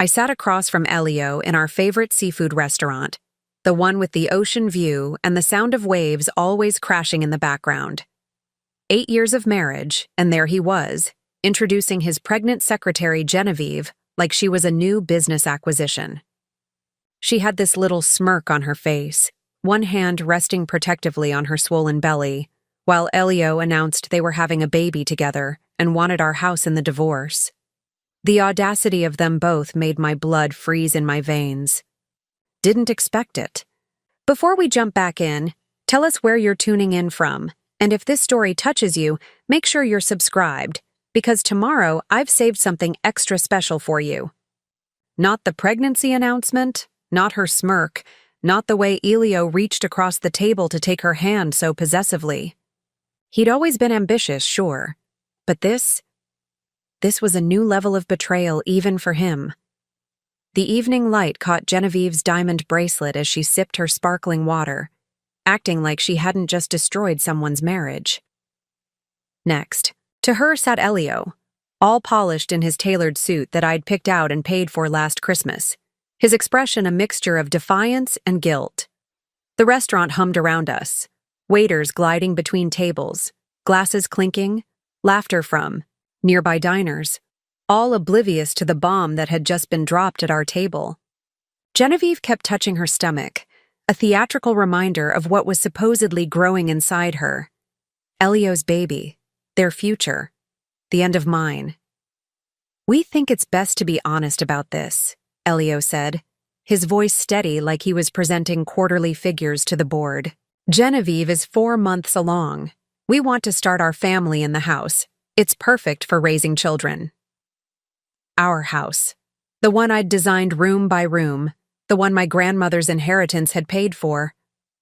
I sat across from Elio in our favorite seafood restaurant, the one with the ocean view and the sound of waves always crashing in the background. 8 years of marriage, and there he was, introducing his pregnant secretary Genevieve like she was a new business acquisition. She had this little smirk on her face, one hand resting protectively on her swollen belly, while Elio announced they were having a baby together and wanted our house in the divorce. The audacity of them both made my blood freeze in my veins. Didn't expect it. Before we jump back in, tell us where you're tuning in from, and if this story touches you, make sure you're subscribed, because tomorrow I've saved something extra special for you. Not the pregnancy announcement, not her smirk, not the way Elio reached across the table to take her hand so possessively. He'd always been ambitious, sure, but this was a new level of betrayal even for him. The evening light caught Genevieve's diamond bracelet as she sipped her sparkling water, acting like she hadn't just destroyed someone's marriage. Next, to her sat Elio, all polished in his tailored suit that I'd picked out and paid for last Christmas, his expression a mixture of defiance and guilt. The restaurant hummed around us, waiters gliding between tables, glasses clinking, laughter from nearby diners, all oblivious to the bomb that had just been dropped at our table. Genevieve kept touching her stomach, a theatrical reminder of what was supposedly growing inside her. Elio's baby, their future, the end of mine. "We think it's best to be honest about this," Elio said, his voice steady like he was presenting quarterly figures to the board. "Genevieve is 4 months along. We want to start our family in the house. It's perfect for raising children." Our house. The one I'd designed room by room, the one my grandmother's inheritance had paid for,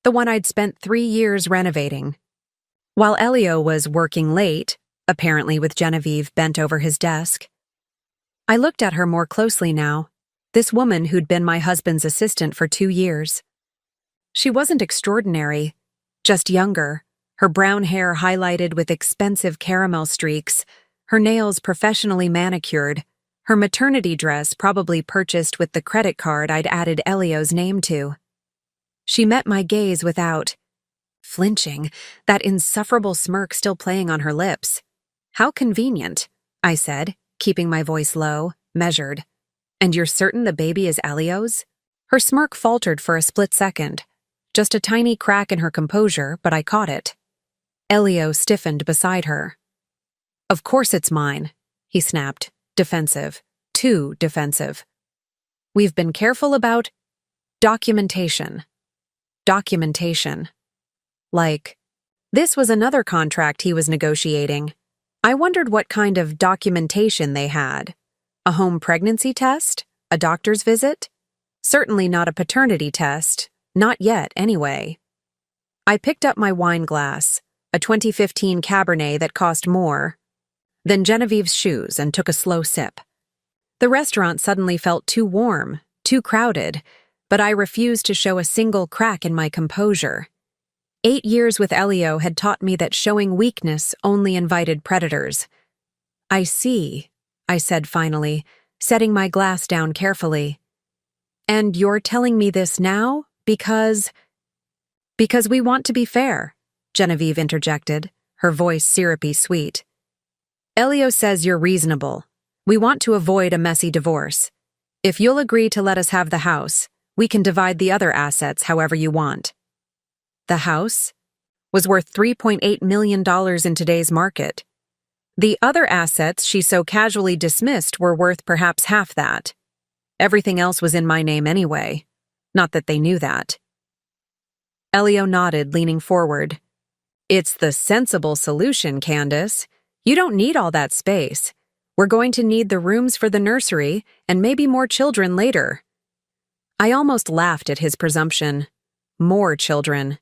the one I'd spent 3 years renovating. While Elio was working late, apparently with Genevieve bent over his desk, I looked at her more closely now, this woman who'd been my husband's assistant for 2 years. She wasn't extraordinary, just younger, her brown hair highlighted with expensive caramel streaks, her nails professionally manicured, her maternity dress probably purchased with the credit card I'd added Elio's name to. She met my gaze without flinching, that insufferable smirk still playing on her lips. "How convenient," I said, keeping my voice low, measured. "And you're certain the baby is Elio's?" Her smirk faltered for a split second. Just a tiny crack in her composure, but I caught it. Elio stiffened beside her. "Of course it's mine," he snapped, defensive, too defensive. "We've been careful about documentation." Documentation. Like, this was another contract he was negotiating. I wondered what kind of documentation they had. A home pregnancy test? A doctor's visit? Certainly not a paternity test. Not yet, anyway. I picked up my wine glass, a 2015 Cabernet that cost more than Genevieve's shoes, and took a slow sip. The restaurant suddenly felt too warm, too crowded, but I refused to show a single crack in my composure. 8 years with Elio had taught me that showing weakness only invited predators. "I see," I said finally, setting my glass down carefully. "And you're telling me this now because we want to be fair," Genevieve interjected, her voice syrupy sweet. "Elio says you're reasonable. We want to avoid a messy divorce. If you'll agree to let us have the house, we can divide the other assets however you want." The house was worth $3.8 million in today's market. The other assets she so casually dismissed were worth perhaps half that. Everything else was in my name anyway. Not that they knew that. Elio nodded, leaning forward. "It's the sensible solution, Candace. You don't need all that space. We're going to need the rooms for the nursery and maybe more children later." I almost laughed at his presumption. More children.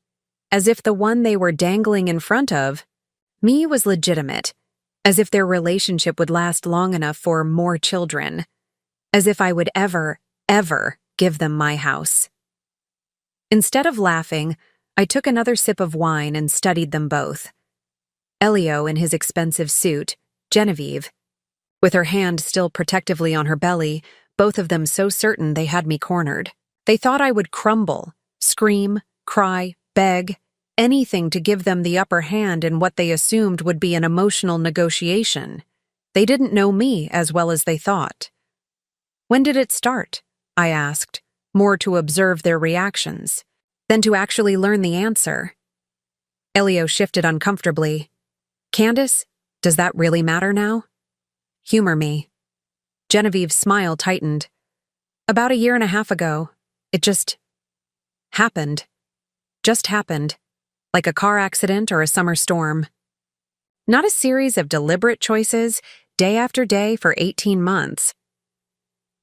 As if the one they were dangling in front of me was legitimate. As if their relationship would last long enough for more children. As if I would ever give them my house. Instead of laughing, I took another sip of wine and studied them both. Elio in his expensive suit, Genevieve, with her hand still protectively on her belly, both of them so certain they had me cornered. They thought I would crumble, scream, cry, beg, anything to give them the upper hand in what they assumed would be an emotional negotiation. They didn't know me as well as they thought. "When did it start?" I asked, more to observe their reactions than to actually learn the answer. Elio shifted uncomfortably. "Candace, does that really matter now?" "Humor me." Genevieve's smile tightened. "About a year and a half ago, it just happened. Just happened. Like a car accident or a summer storm. Not a series of deliberate choices, day after day for 18 months.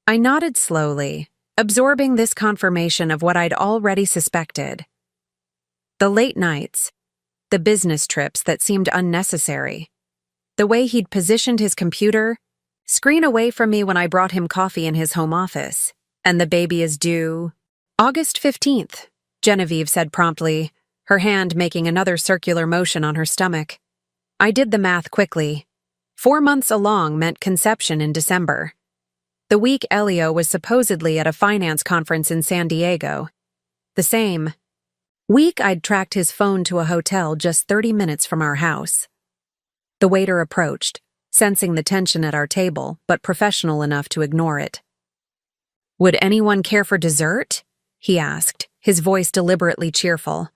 I nodded slowly, absorbing this confirmation of what I'd already suspected. The late nights, the business trips that seemed unnecessary, the way he'd positioned his computer, screen away from me when I brought him coffee in his home office, and the baby is due August 15th, Genevieve said promptly, her hand making another circular motion on her stomach. I did the math quickly. 4 months along meant conception in December. The week Elio was supposedly at a finance conference in San Diego. The same week I'd tracked his phone to a hotel just 30 minutes from our house. The waiter approached, sensing the tension at our table, but professional enough to ignore it. "Would anyone care for dessert?" he asked, his voice deliberately cheerful.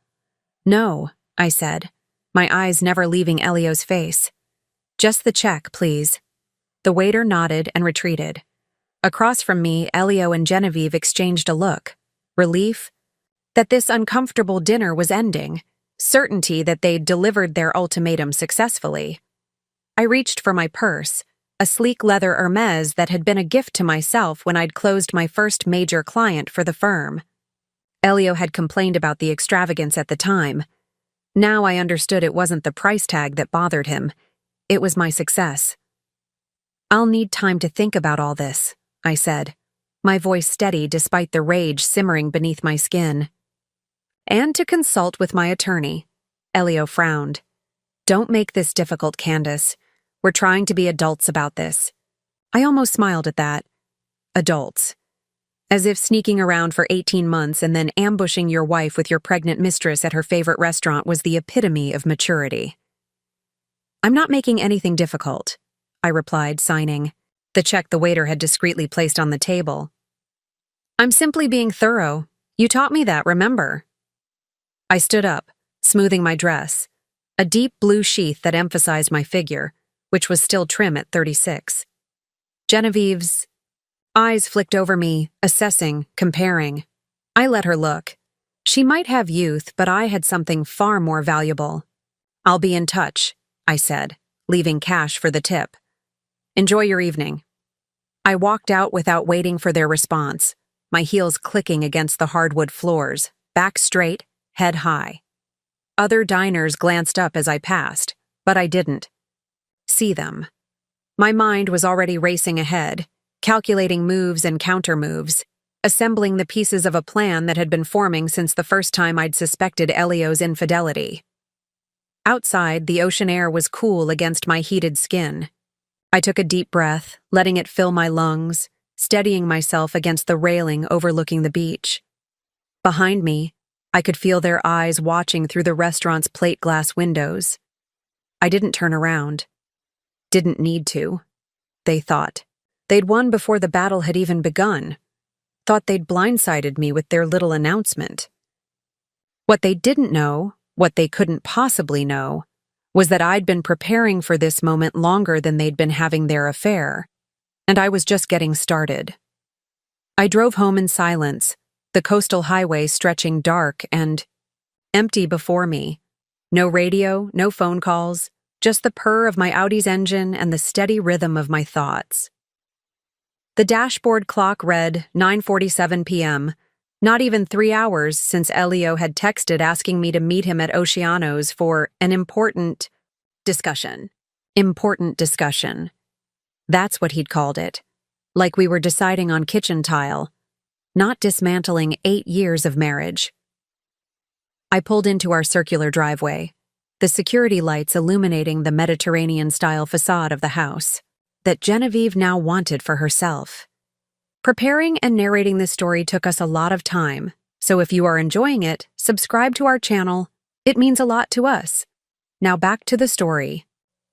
"No," I said, my eyes never leaving Elio's face. "Just the check, please." The waiter nodded and retreated. Across from me, Elio and Genevieve exchanged a look. Relief that this uncomfortable dinner was ending, certainty that they'd delivered their ultimatum successfully. I reached for my purse, a sleek leather Hermes that had been a gift to myself when I'd closed my first major client for the firm. Elio had complained about the extravagance at the time. Now I understood it wasn't the price tag that bothered him. It was my success. "I'll need time to think about all this," I said, my voice steady despite the rage simmering beneath my skin. "And to consult with my attorney." Elio frowned. "Don't make this difficult, Candace. We're trying to be adults about this." I almost smiled at that. Adults. As if sneaking around for 18 months and then ambushing your wife with your pregnant mistress at her favorite restaurant was the epitome of maturity. "I'm not making anything difficult," I replied, signing, the check the waiter had discreetly placed on the table. "I'm simply being thorough. You taught me that, remember?" I stood up, smoothing my dress, a deep blue sheath that emphasized my figure, which was still trim at 36. Genevieve's eyes flicked over me, assessing, comparing. I let her look. She might have youth, but I had something far more valuable. "I'll be in touch," I said, leaving cash for the tip. "Enjoy your evening." I walked out without waiting for their response, my heels clicking against the hardwood floors, back straight, head high. Other diners glanced up as I passed, but I didn't see them. My mind was already racing ahead, calculating moves and counter-moves, assembling the pieces of a plan that had been forming since the first time I'd suspected Elio's infidelity. Outside, the ocean air was cool against my heated skin. I took a deep breath, letting it fill my lungs, steadying myself against the railing overlooking the beach. Behind me, I could feel their eyes watching through the restaurant's plate glass windows. I didn't turn around. Didn't need to. They thought. They'd won before the battle had even begun. Thought they'd blindsided me with their little announcement. What they didn't know, what they couldn't possibly know, was that I'd been preparing for this moment longer than they'd been having their affair, and I was just getting started. I drove home in silence, the coastal highway stretching dark and empty before me. No radio, no phone calls, just the purr of my Audi's engine and the steady rhythm of my thoughts. The dashboard clock read 9:47 p.m., not even 3 hours since Elio had texted asking me to meet him at Oceano's for an important discussion. Important discussion. That's what he'd called it. Like we were deciding on kitchen tile, not dismantling 8 years of marriage. I pulled into our circular driveway, the security lights illuminating the Mediterranean-style facade of the house that Genevieve now wanted for herself. Preparing and narrating this story took us a lot of time, so if you are enjoying it, subscribe to our channel. It means a lot to us. Now back to the story.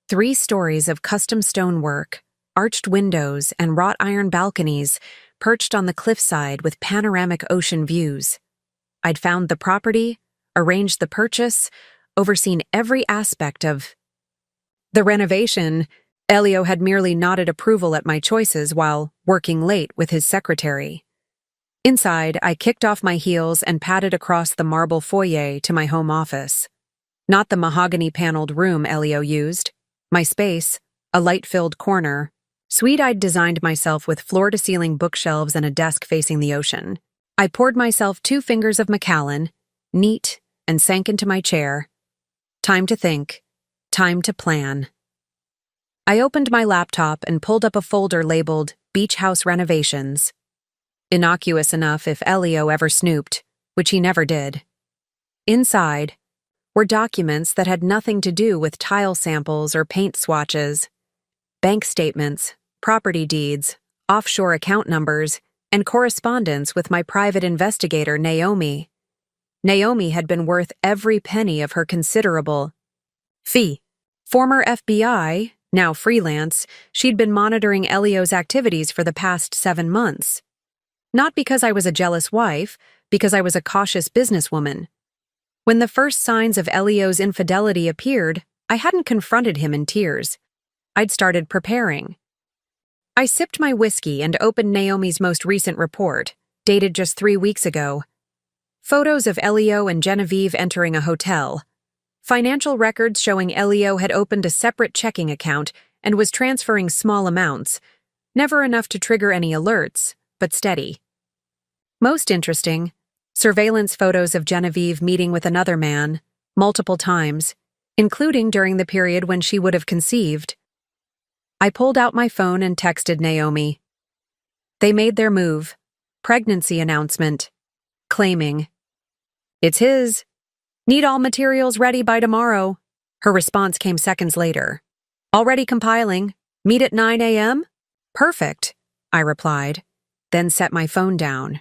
3 stories of custom stonework, arched windows, and wrought iron balconies perched on the cliffside with panoramic ocean views. I'd found the property, arranged the purchase, overseen every aspect of the renovation. Elio had merely nodded approval at my choices while working late with his secretary. Inside, I kicked off my heels and padded across the marble foyer to my home office. Not the mahogany-paneled room Elio used. My space, a light-filled corner. Sweet-eyed designed myself with floor-to-ceiling bookshelves and a desk facing the ocean. I poured myself 2 fingers of Macallan, neat, and sank into my chair. Time to think. Time to plan. I opened my laptop and pulled up a folder labeled Beach House Renovations. Innocuous enough if Elio ever snooped, which he never did. Inside were documents that had nothing to do with tile samples or paint swatches. Bank statements, property deeds, offshore account numbers, and correspondence with my private investigator, Naomi. Naomi had been worth every penny of her considerable fee. Former FBI, now freelance, she'd been monitoring Elio's activities for the past 7 months. Not because I was a jealous wife, because I was a cautious businesswoman. When the first signs of Elio's infidelity appeared, I hadn't confronted him in tears. I'd started preparing. I sipped my whiskey and opened Naomi's most recent report, dated just 3 weeks ago. Photos of Elio and Genevieve entering a hotel. Financial records showing Elio had opened a separate checking account and was transferring small amounts, never enough to trigger any alerts, but steady. Most interesting, surveillance photos of Genevieve meeting with another man, multiple times, including during the period when she would have conceived. I pulled out my phone and texted Naomi. They made their move. Pregnancy announcement. Claiming. It's his. Need all materials ready by tomorrow. Her response came seconds later. Already compiling. Meet at 9 a.m.? Perfect, I replied, then set my phone down.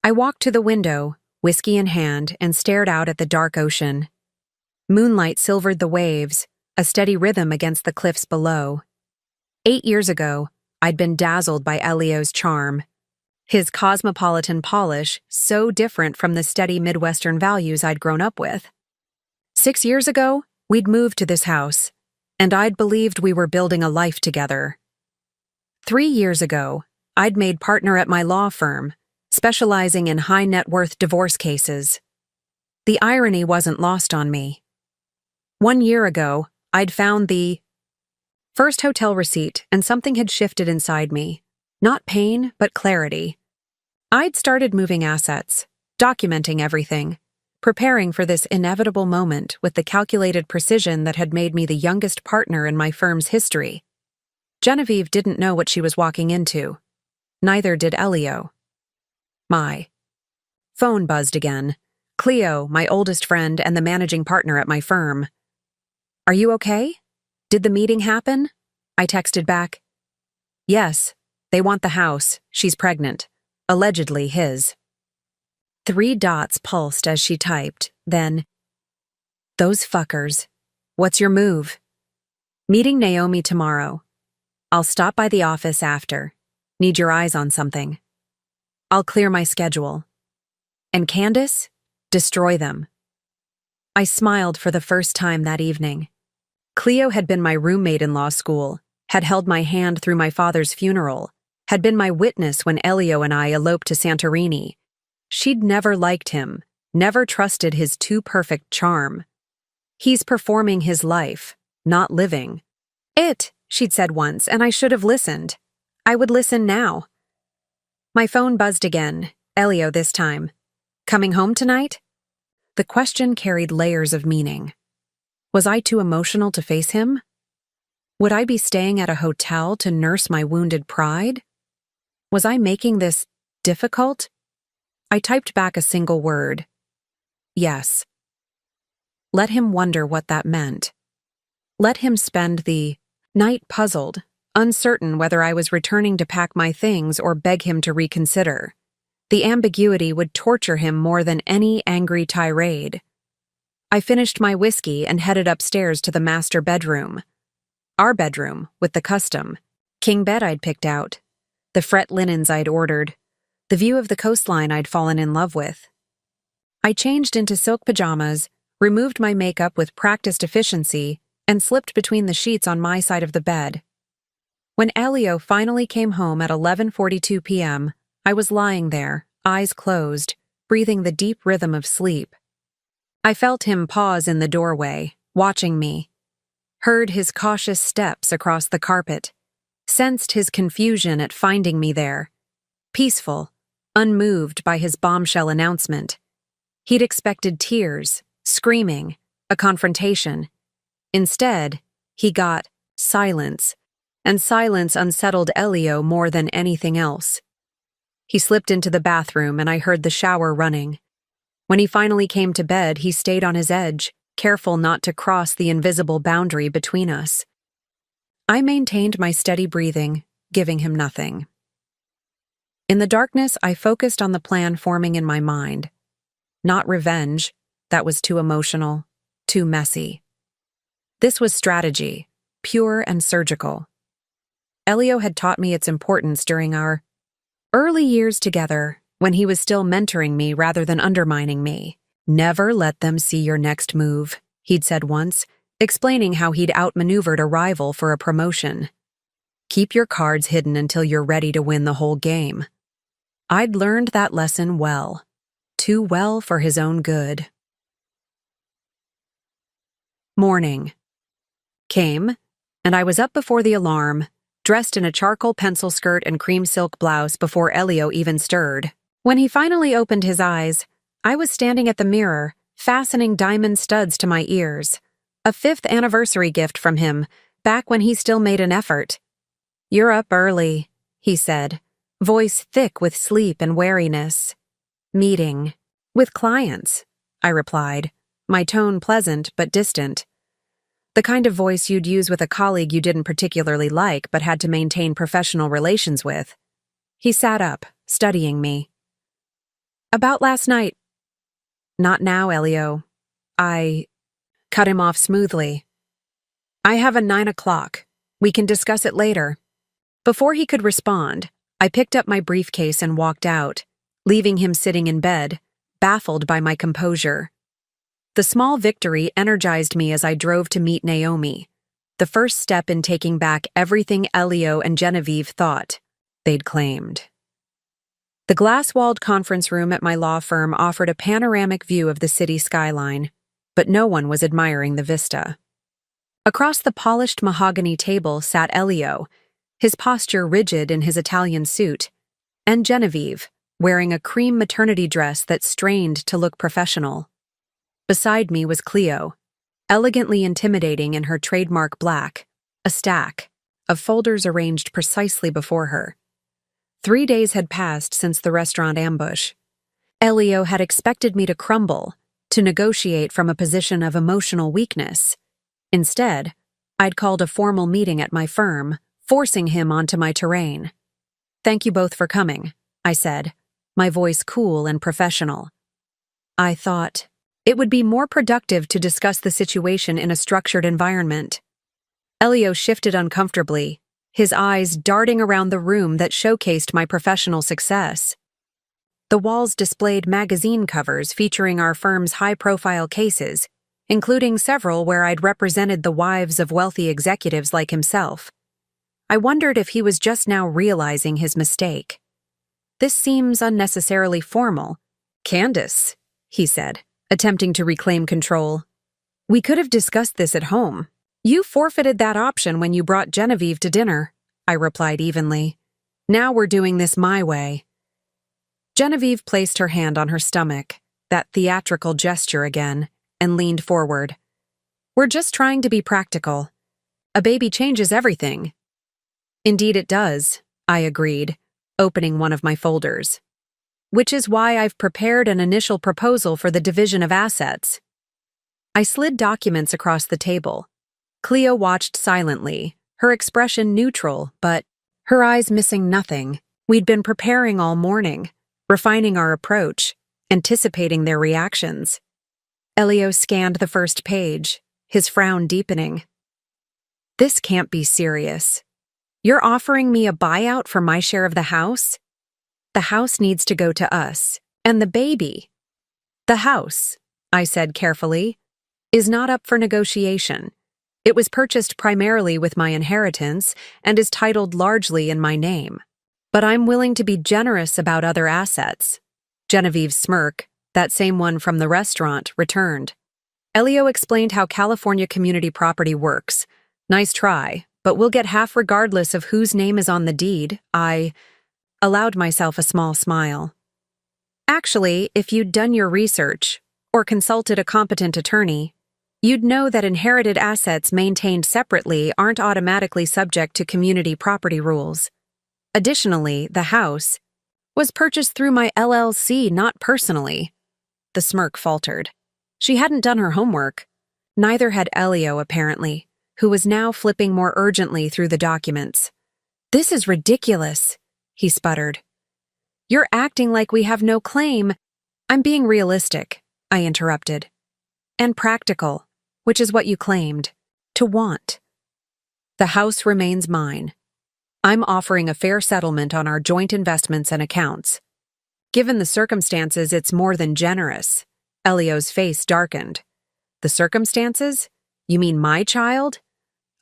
I walked to the window, whiskey in hand, and stared out at the dark ocean. Moonlight silvered the waves, a steady rhythm against the cliffs below. 8 years ago, I'd been dazzled by Elio's charm. His cosmopolitan polish, so different from the steady Midwestern values I'd grown up with. 6 years ago, we'd moved to this house, and I'd believed we were building a life together. 3 years ago, I'd made partner at my law firm, specializing in high-net-worth divorce cases. The irony wasn't lost on me. 1 year ago, I'd found the first hotel receipt, and something had shifted inside me. Not pain, but clarity. I'd started moving assets, documenting everything, preparing for this inevitable moment with the calculated precision that had made me the youngest partner in my firm's history. Genevieve didn't know what she was walking into. Neither did Elio. My phone buzzed again. Cleo, my oldest friend and the managing partner at my firm. Are you okay? Did the meeting happen? I texted back. Yes. They want the house. She's pregnant. Allegedly his. 3 dots pulsed as she typed, then, those fuckers. What's your move? Meeting Naomi tomorrow. I'll stop by the office after. Need your eyes on something. I'll clear my schedule. And Candace? Destroy them. I smiled for the first time that evening. Cleo had been my roommate in law school, had held my hand through my father's funeral, had been my witness when Elio and I eloped to Santorini. She'd never liked him, never trusted his too-perfect charm. He's performing his life, not living. She'd said once, and I should have listened. I would listen now. My phone buzzed again, Elio this time. Coming home tonight? The question carried layers of meaning. Was I too emotional to face him? Would I be staying at a hotel to nurse my wounded pride? Was I making this difficult? I typed back a single word. Yes. Let him wonder what that meant. Let him spend the night puzzled, uncertain whether I was returning to pack my things or beg him to reconsider. The ambiguity would torture him more than any angry tirade. I finished my whiskey and headed upstairs to the master bedroom. Our bedroom, with the custom king bed I'd picked out, the fret linens I'd ordered, the view of the coastline I'd fallen in love with. I changed into silk pajamas, removed my makeup with practiced efficiency, and slipped between the sheets on my side of the bed. When Elio finally came home at 11:42 p.m., I was lying there, eyes closed, breathing the deep rhythm of sleep. I felt him pause in the doorway, watching me, heard his cautious steps across the carpet, sensed his confusion at finding me there, peaceful, unmoved by his bombshell announcement. He'd expected tears, screaming, a confrontation. Instead, he got silence, and silence unsettled Elio more than anything else. He slipped into the bathroom and I heard the shower running. When he finally came to bed, he stayed on his edge, careful not to cross the invisible boundary between us. I maintained my steady breathing, giving him nothing. In the darkness, I focused on the plan forming in my mind. Not revenge, that was too emotional, too messy. This was strategy, pure and surgical. Elio had taught me its importance during our early years together, when he was still mentoring me rather than undermining me. "Never let them see your next move," he'd said once, explaining how he'd outmaneuvered a rival for a promotion. "Keep your cards hidden until you're ready to win the whole game." I'd learned that lesson well, too well for his own good. Morning came, and I was up before the alarm, dressed in a charcoal pencil skirt and cream silk blouse before Elio even stirred. When he finally opened his eyes, I was standing at the mirror, fastening diamond studs to my ears. A 5th anniversary gift from him, back when he still made an effort. "You're up early," he said, voice thick with sleep and wariness. "Meeting with clients," I replied, my tone pleasant but distant. The kind of voice you'd use with a colleague you didn't particularly like but had to maintain professional relations with. He sat up, studying me. "About last night." "Not now, Elio." I cut him off smoothly. "I have a 9 o'clock. We can discuss it later." Before he could respond, I picked up my briefcase and walked out, leaving him sitting in bed, baffled by my composure. The small victory energized me as I drove to meet Naomi, the first step in taking back everything Elio and Genevieve thought they'd claimed. The glass-walled conference room at my law firm offered a panoramic view of the city skyline, but no one was admiring the vista. Across the polished mahogany table sat Elio, his posture rigid in his Italian suit, and Genevieve, wearing a cream maternity dress that strained to look professional. Beside me was Cleo, elegantly intimidating in her trademark black, a stack of folders arranged precisely before her. 3 days had passed since the restaurant ambush. Elio had expected me to crumble, to negotiate from a position of emotional weakness. Instead, I'd called a formal meeting at my firm, forcing him onto my terrain. "Thank you both for coming," I said, my voice cool and professional. I thought it would be more productive to discuss the situation in a structured environment. Elio shifted uncomfortably, his eyes darting around the room that showcased my professional success. The walls displayed magazine covers featuring our firm's high-profile cases, including several where I'd represented the wives of wealthy executives like himself. I wondered if he was just now realizing his mistake. "This seems unnecessarily formal." "Candace," he said, attempting to reclaim control. "We could have discussed this at home. You forfeited that option when you brought Genevieve to dinner," I replied evenly. "Now we're doing this my way." Genevieve placed her hand on her stomach, that theatrical gesture again, and leaned forward. "We're just trying to be practical. A baby changes everything." "Indeed it does," I agreed, opening one of my folders. "Which is why I've prepared an initial proposal for the division of assets." I slid documents across the table. Cleo watched silently, her expression neutral, but her eyes missing nothing. We'd been preparing all morning, refining our approach, anticipating their reactions. Elio scanned the first page, his frown deepening. This can't be serious. You're offering me a buyout for my share of the house? The house needs to go to us. And the baby. The house, I said carefully, is not up for negotiation. It was purchased primarily with my inheritance and is titled largely in my name. But I'm willing to be generous about other assets. Genevieve's smirk, that same one from the restaurant, returned. Elio explained how California community property works. Nice try, but we'll get half regardless of whose name is on the deed. I allowed myself a small smile. Actually, if you'd done your research, or consulted a competent attorney, you'd know that inherited assets maintained separately aren't automatically subject to community property rules. Additionally, the house was purchased through my LLC, not personally. The smirk faltered. She hadn't done her homework. Neither had Elio, apparently, who was now flipping more urgently through the documents. This is ridiculous, he sputtered. You're acting like we have no claim. I'm being realistic, I interrupted. And practical, which is what you claimed. To want. The house remains mine. I'm offering a fair settlement on our joint investments and accounts. Given the circumstances, it's more than generous. Elio's face darkened. The circumstances? You mean my child?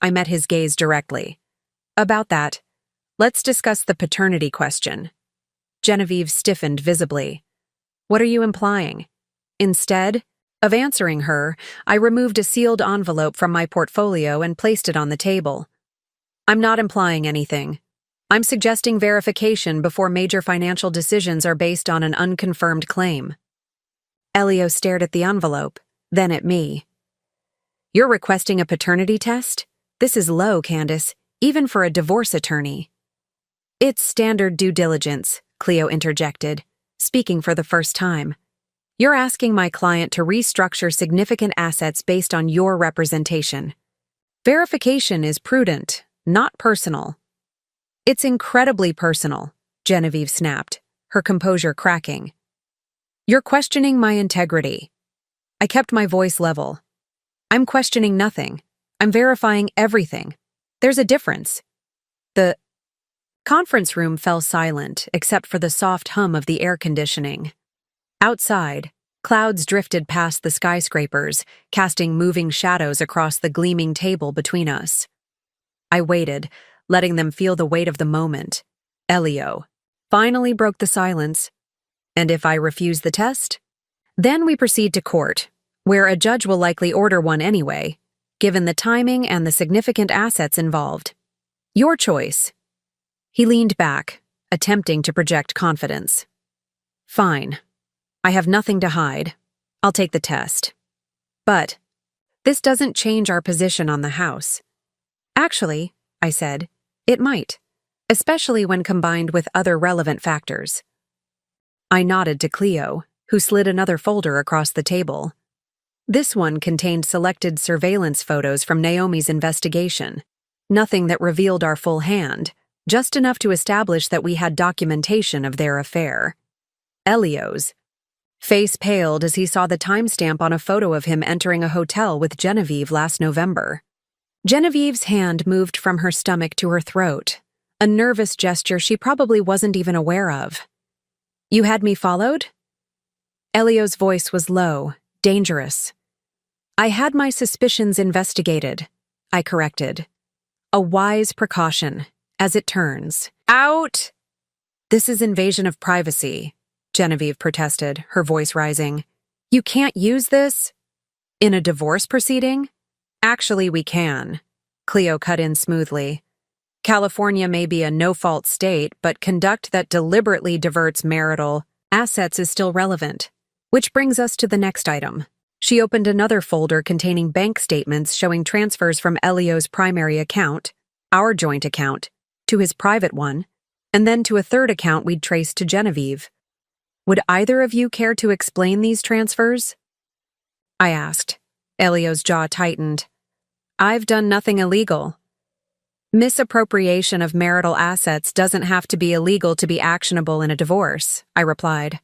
I met his gaze directly. About that, let's discuss the paternity question. Genevieve stiffened visibly. What are you implying? Instead of answering her, I removed a sealed envelope from my portfolio and placed it on the table. I'm not implying anything. I'm suggesting verification before major financial decisions are based on an unconfirmed claim. Elio stared at the envelope, then at me. You're requesting a paternity test? This is low, Candace, even for a divorce attorney. It's standard due diligence, Cleo interjected, speaking for the first time. You're asking my client to restructure significant assets based on your representation. Verification is prudent, not personal. It's incredibly personal, Genevieve snapped, her composure cracking. You're questioning my integrity. I kept my voice level. I'm questioning nothing. I'm verifying everything. There's a difference. The conference room fell silent except for the soft hum of the air conditioning. Outside, clouds drifted past the skyscrapers, casting moving shadows across the gleaming table between us. I waited, letting them feel the weight of the moment. Elio finally broke the silence. And if I refuse the test? Then we proceed to court, where a judge will likely order one anyway, given the timing and the significant assets involved. Your choice. He leaned back, attempting to project confidence. Fine. I have nothing to hide. I'll take the test. But this doesn't change our position on the house. Actually, I said, it might, especially when combined with other relevant factors. I nodded to Cleo, who slid another folder across the table. This one contained selected surveillance photos from Naomi's investigation. Nothing that revealed our full hand, just enough to establish that we had documentation of their affair. Elio's face paled as he saw the timestamp on a photo of him entering a hotel with Genevieve last November. Genevieve's hand moved from her stomach to her throat, a nervous gesture she probably wasn't even aware of. You had me followed? Elio's voice was low, dangerous. I had my suspicions investigated, I corrected. A wise precaution, as it turns. Out! This is invasion of privacy, Genevieve protested, her voice rising. You can't use this? In a divorce proceeding? Actually, we can, Cleo cut in smoothly. California may be a no-fault state, but conduct that deliberately diverts marital assets is still relevant. Which brings us to the next item. She opened another folder containing bank statements showing transfers from Elio's primary account, our joint account, to his private one, and then to a third account we'd traced to Genevieve. Would either of you care to explain these transfers? I asked. Elio's jaw tightened. I've done nothing illegal. Misappropriation of marital assets doesn't have to be illegal to be actionable in a divorce, I replied.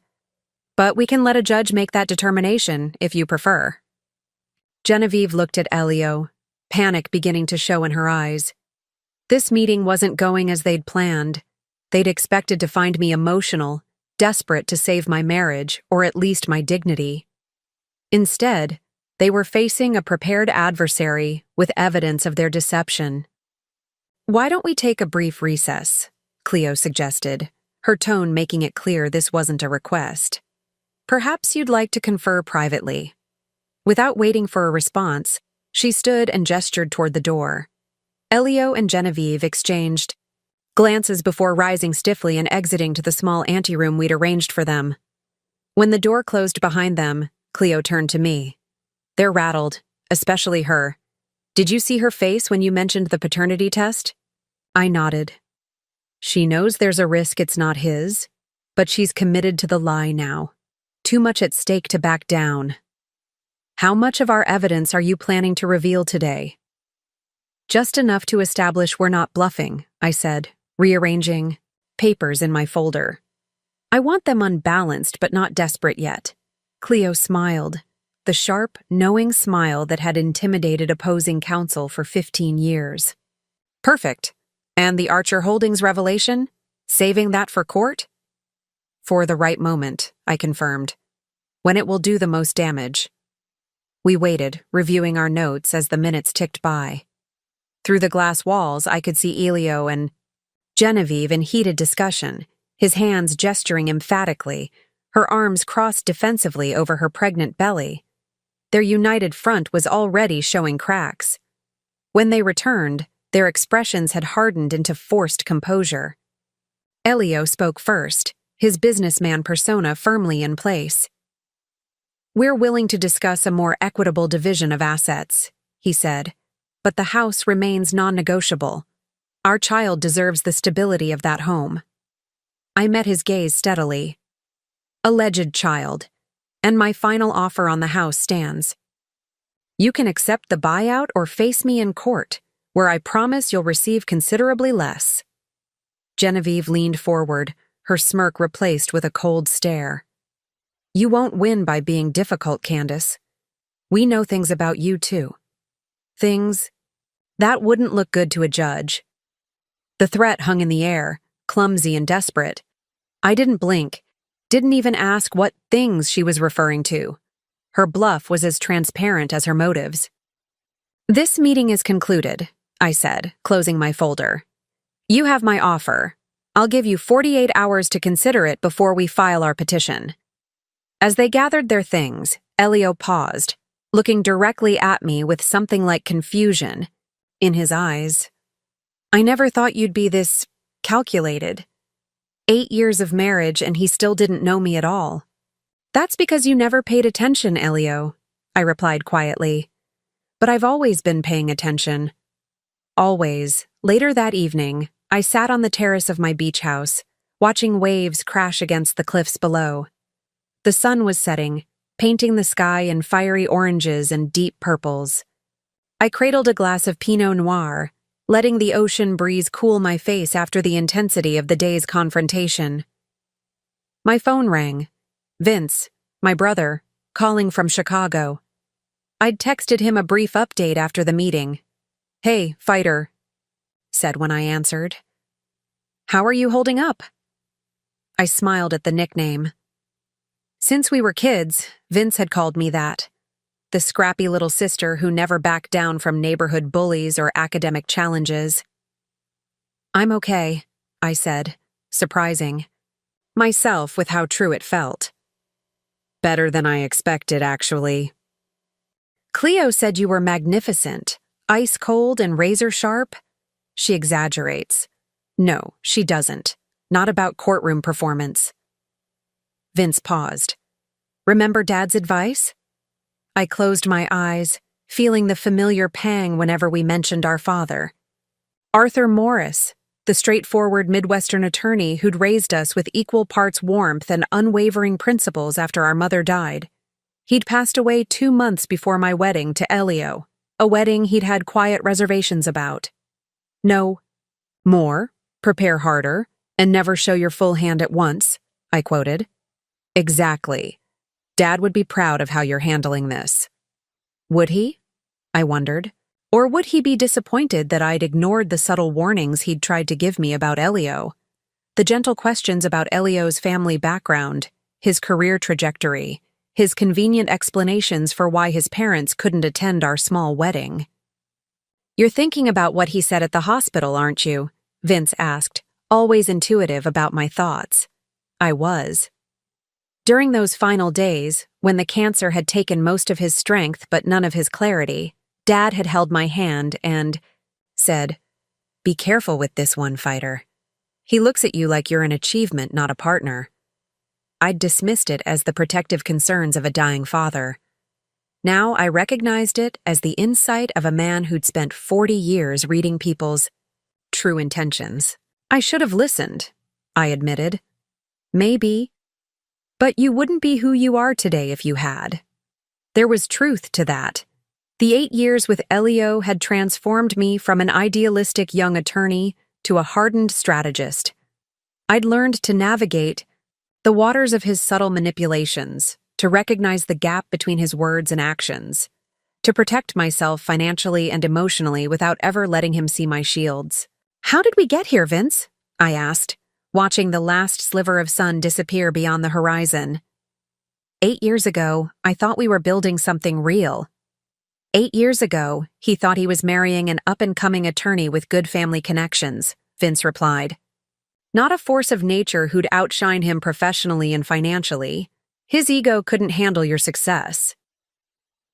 But we can let a judge make that determination, if you prefer. Genevieve looked at Elio, panic beginning to show in her eyes. This meeting wasn't going as they'd planned. They'd expected to find me emotional, desperate to save my marriage, or at least my dignity. Instead, they were facing a prepared adversary with evidence of their deception. "Why don't we take a brief recess?" Cleo suggested, her tone making it clear this wasn't a request. "Perhaps you'd like to confer privately." Without waiting for a response, she stood and gestured toward the door. Elio and Genevieve exchanged glances before rising stiffly and exiting to the small anteroom we'd arranged for them. When the door closed behind them, Cleo turned to me. "They're rattled, especially her. Did you see her face when you mentioned the paternity test?" I nodded. "She knows there's a risk it's not his, but she's committed to the lie now. Too much at stake to back down." "How much of our evidence are you planning to reveal today?" "Just enough to establish we're not bluffing," I said, rearranging papers in my folder. "I want them unbalanced but not desperate yet." Cleo smiled, the sharp, knowing smile that had intimidated opposing counsel for 15 years. "Perfect. And the Archer Holdings revelation? Saving that for court?" "For the right moment," I confirmed. "When it will do the most damage." We waited, reviewing our notes as the minutes ticked by. Through the glass walls, I could see Elio and Genevieve in heated discussion, his hands gesturing emphatically, her arms crossed defensively over her pregnant belly. Their united front was already showing cracks. When they returned, their expressions had hardened into forced composure. Elio spoke first, his businessman persona firmly in place. "We're willing to discuss a more equitable division of assets," he said, "but the house remains non-negotiable. Our child deserves the stability of that home." I met his gaze steadily. "Alleged child. And my final offer on the house stands. You can accept the buyout or face me in court, where I promise you'll receive considerably less." Genevieve leaned forward, her smirk replaced with a cold stare. "You won't win by being difficult, Candace. We know things about you, too. Things that wouldn't look good to a judge." The threat hung in the air, clumsy and desperate. I didn't blink, didn't even ask what things she was referring to. Her bluff was as transparent as her motives. "This meeting is concluded," I said, closing my folder. "You have my offer. I'll give you 48 hours to consider it before we file our petition." As they gathered their things, Elio paused, looking directly at me with something like confusion in his eyes. "I never thought you'd be this calculated. 8 years of marriage and he still didn't know me at all." "That's because you never paid attention, Elio," I replied quietly. "But I've always been paying attention." Always. Later that evening, I sat on the terrace of my beach house, watching waves crash against the cliffs below. The sun was setting, painting the sky in fiery oranges and deep purples. I cradled a glass of Pinot Noir, letting the ocean breeze cool my face after the intensity of the day's confrontation. My phone rang. Vince, my brother, calling from Chicago. I'd texted him a brief update after the meeting. "Hey, fighter," said when I answered. "How are you holding up?" I smiled at the nickname. Since we were kids, Vince had called me that. The scrappy little sister who never backed down from neighborhood bullies or academic challenges. "I'm okay," I said, surprising myself with how true it felt. "Better than I expected, actually." "Cleo said you were magnificent, ice cold and razor sharp." She exaggerates. No, she doesn't. Not about courtroom performance. Vince paused. "Remember Dad's advice?" I closed my eyes, feeling the familiar pang whenever we mentioned our father. Arthur Morris, the straightforward Midwestern attorney who'd raised us with equal parts warmth and unwavering principles after our mother died. He'd passed away 2 months before my wedding to Elio, a wedding he'd had quiet reservations about. No, more, prepare harder, and never show your full hand at once, I quoted. Exactly. Dad would be proud of how you're handling this. Would he? I wondered. Or would he be disappointed that I'd ignored the subtle warnings he'd tried to give me about Elio? The gentle questions about Elio's family background, his career trajectory, his convenient explanations for why his parents couldn't attend our small wedding. You're thinking about what he said at the hospital, aren't you? Vince asked, always intuitive about my thoughts. I was. During those final days, when the cancer had taken most of his strength but none of his clarity, Dad had held my hand and said, "Be careful with this one, fighter. He looks at you like you're an achievement, not a partner." I'd dismissed it as the protective concerns of a dying father. Now I recognized it as the insight of a man who'd spent 40 years reading people's true intentions. I should have listened, I admitted. Maybe. But you wouldn't be who you are today if you had. There was truth to that. The 8 years with Elio had transformed me from an idealistic young attorney to a hardened strategist. I'd learned to navigate the waters of his subtle manipulations, to recognize the gap between his words and actions, to protect myself financially and emotionally without ever letting him see my shields. How did we get here, Vince? I asked, watching the last sliver of sun disappear beyond the horizon. 8 years ago, I thought we were building something real. 8 years ago, he thought he was marrying an up-and-coming attorney with good family connections, Vince replied. Not a force of nature who'd outshine him professionally and financially. His ego couldn't handle your success.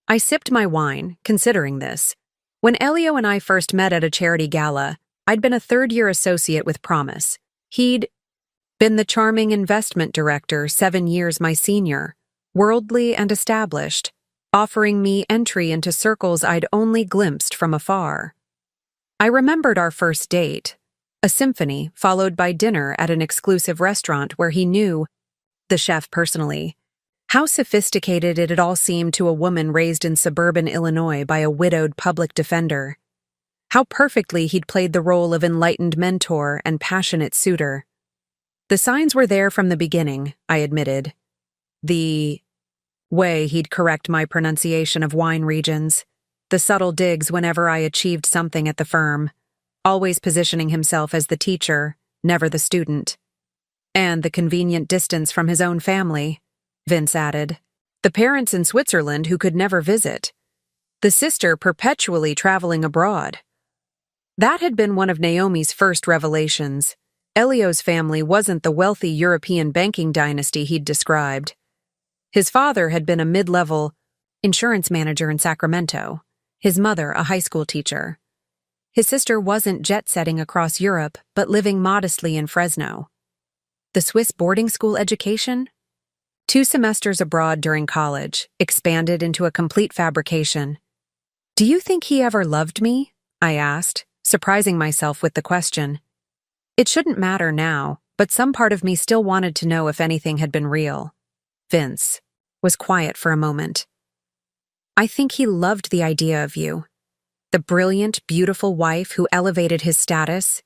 I sipped my wine, considering this. When Elio and I first met at a charity gala, I'd been a third-year associate with Promise. He'd been the charming investment director 7 years my senior, worldly and established, offering me entry into circles I'd only glimpsed from afar. I remembered our first date, a symphony followed by dinner at an exclusive restaurant where he knew the chef personally. How sophisticated it had all seemed to a woman raised in suburban Illinois by a widowed public defender. How perfectly he'd played the role of enlightened mentor and passionate suitor. The signs were there from the beginning, I admitted. The way he'd correct my pronunciation of wine regions, the subtle digs whenever I achieved something at the firm, always positioning himself as the teacher, never the student. And the convenient distance from his own family, Vince added. The parents in Switzerland who could never visit. The sister perpetually traveling abroad. That had been one of Naomi's first revelations. Elio's family wasn't the wealthy European banking dynasty he'd described. His father had been a mid-level insurance manager in Sacramento, his mother a high school teacher. His sister wasn't jet-setting across Europe, but living modestly in Fresno. The Swiss boarding school education? 2 semesters abroad during college, expanded into a complete fabrication. Do you think he ever loved me? I asked, surprising myself with the question. It shouldn't matter now, but some part of me still wanted to know if anything had been real. Vince was quiet for a moment. I think he loved the idea of you. The brilliant, beautiful wife who elevated his status.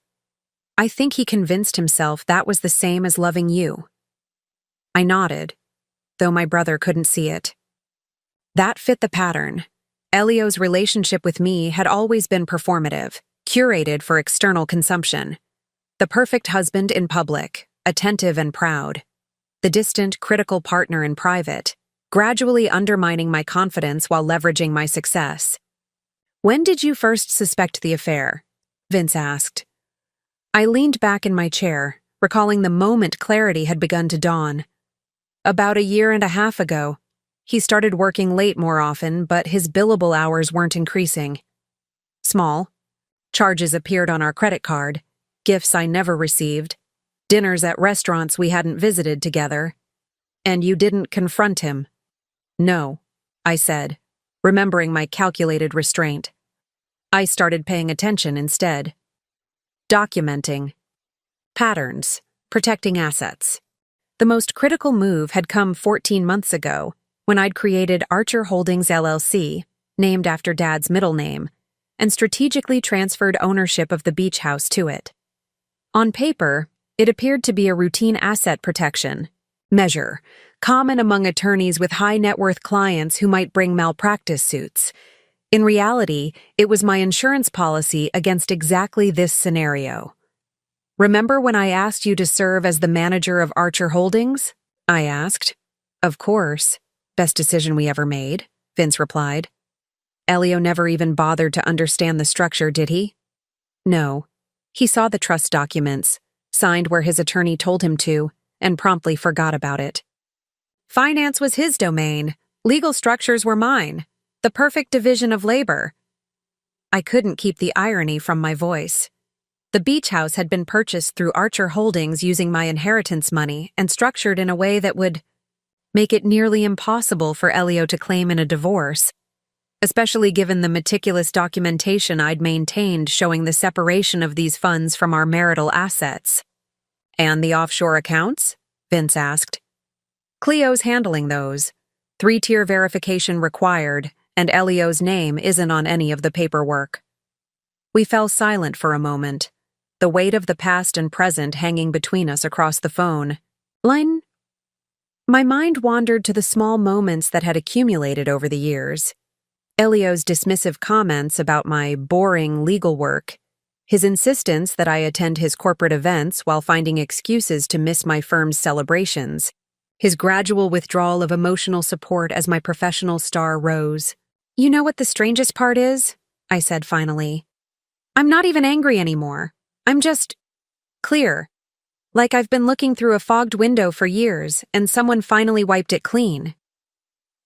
I think he convinced himself that was the same as loving you. I nodded, though my brother couldn't see it. That fit the pattern. Elio's relationship with me had always been performative, curated for external consumption. The perfect husband in public, attentive and proud. The distant, critical partner in private, gradually undermining my confidence while leveraging my success. When did you first suspect the affair? Vince asked. I leaned back in my chair, recalling the moment clarity had begun to dawn. About 1.5 years ago. He started working late more often, but his billable hours weren't increasing. Small. Charges appeared on our credit card, gifts I never received, dinners at restaurants we hadn't visited together. And you didn't confront him. No, I said, remembering my calculated restraint. I started paying attention instead. Documenting. Patterns. Protecting assets. The most critical move had come 14 months ago, when I'd created Archer Holdings LLC, named after Dad's middle name, and strategically transferred ownership of the beach house to it. On paper, it appeared to be a routine asset protection measure, common among attorneys with high net worth clients who might bring malpractice suits. In reality, it was my insurance policy against exactly this scenario. "Remember when I asked you to serve as the manager of Archer Holdings?" I asked. "Of course. Best decision we ever made," Vince replied. Elio never even bothered to understand the structure, did he? No. He saw the trust documents, signed where his attorney told him to, and promptly forgot about it. Finance was his domain. Legal structures were mine. The perfect division of labor. I couldn't keep the irony from my voice. The beach house had been purchased through Archer Holdings using my inheritance money and structured in a way that would make it nearly impossible for Elio to claim in a divorce, especially given the meticulous documentation I'd maintained showing the separation of these funds from our marital assets. "And the offshore accounts?" Vince asked. "Cleo's handling those. 3-tier verification required, and Elio's name isn't on any of the paperwork." We fell silent for a moment, the weight of the past and present hanging between us across the phone. My mind wandered to the small moments that had accumulated over the years. Elio's dismissive comments about my boring legal work, his insistence that I attend his corporate events while finding excuses to miss my firm's celebrations, his gradual withdrawal of emotional support as my professional star rose. "You know what the strangest part is?" I said finally. "I'm not even angry anymore. I'm just clear. Like I've been looking through a fogged window for years and someone finally wiped it clean."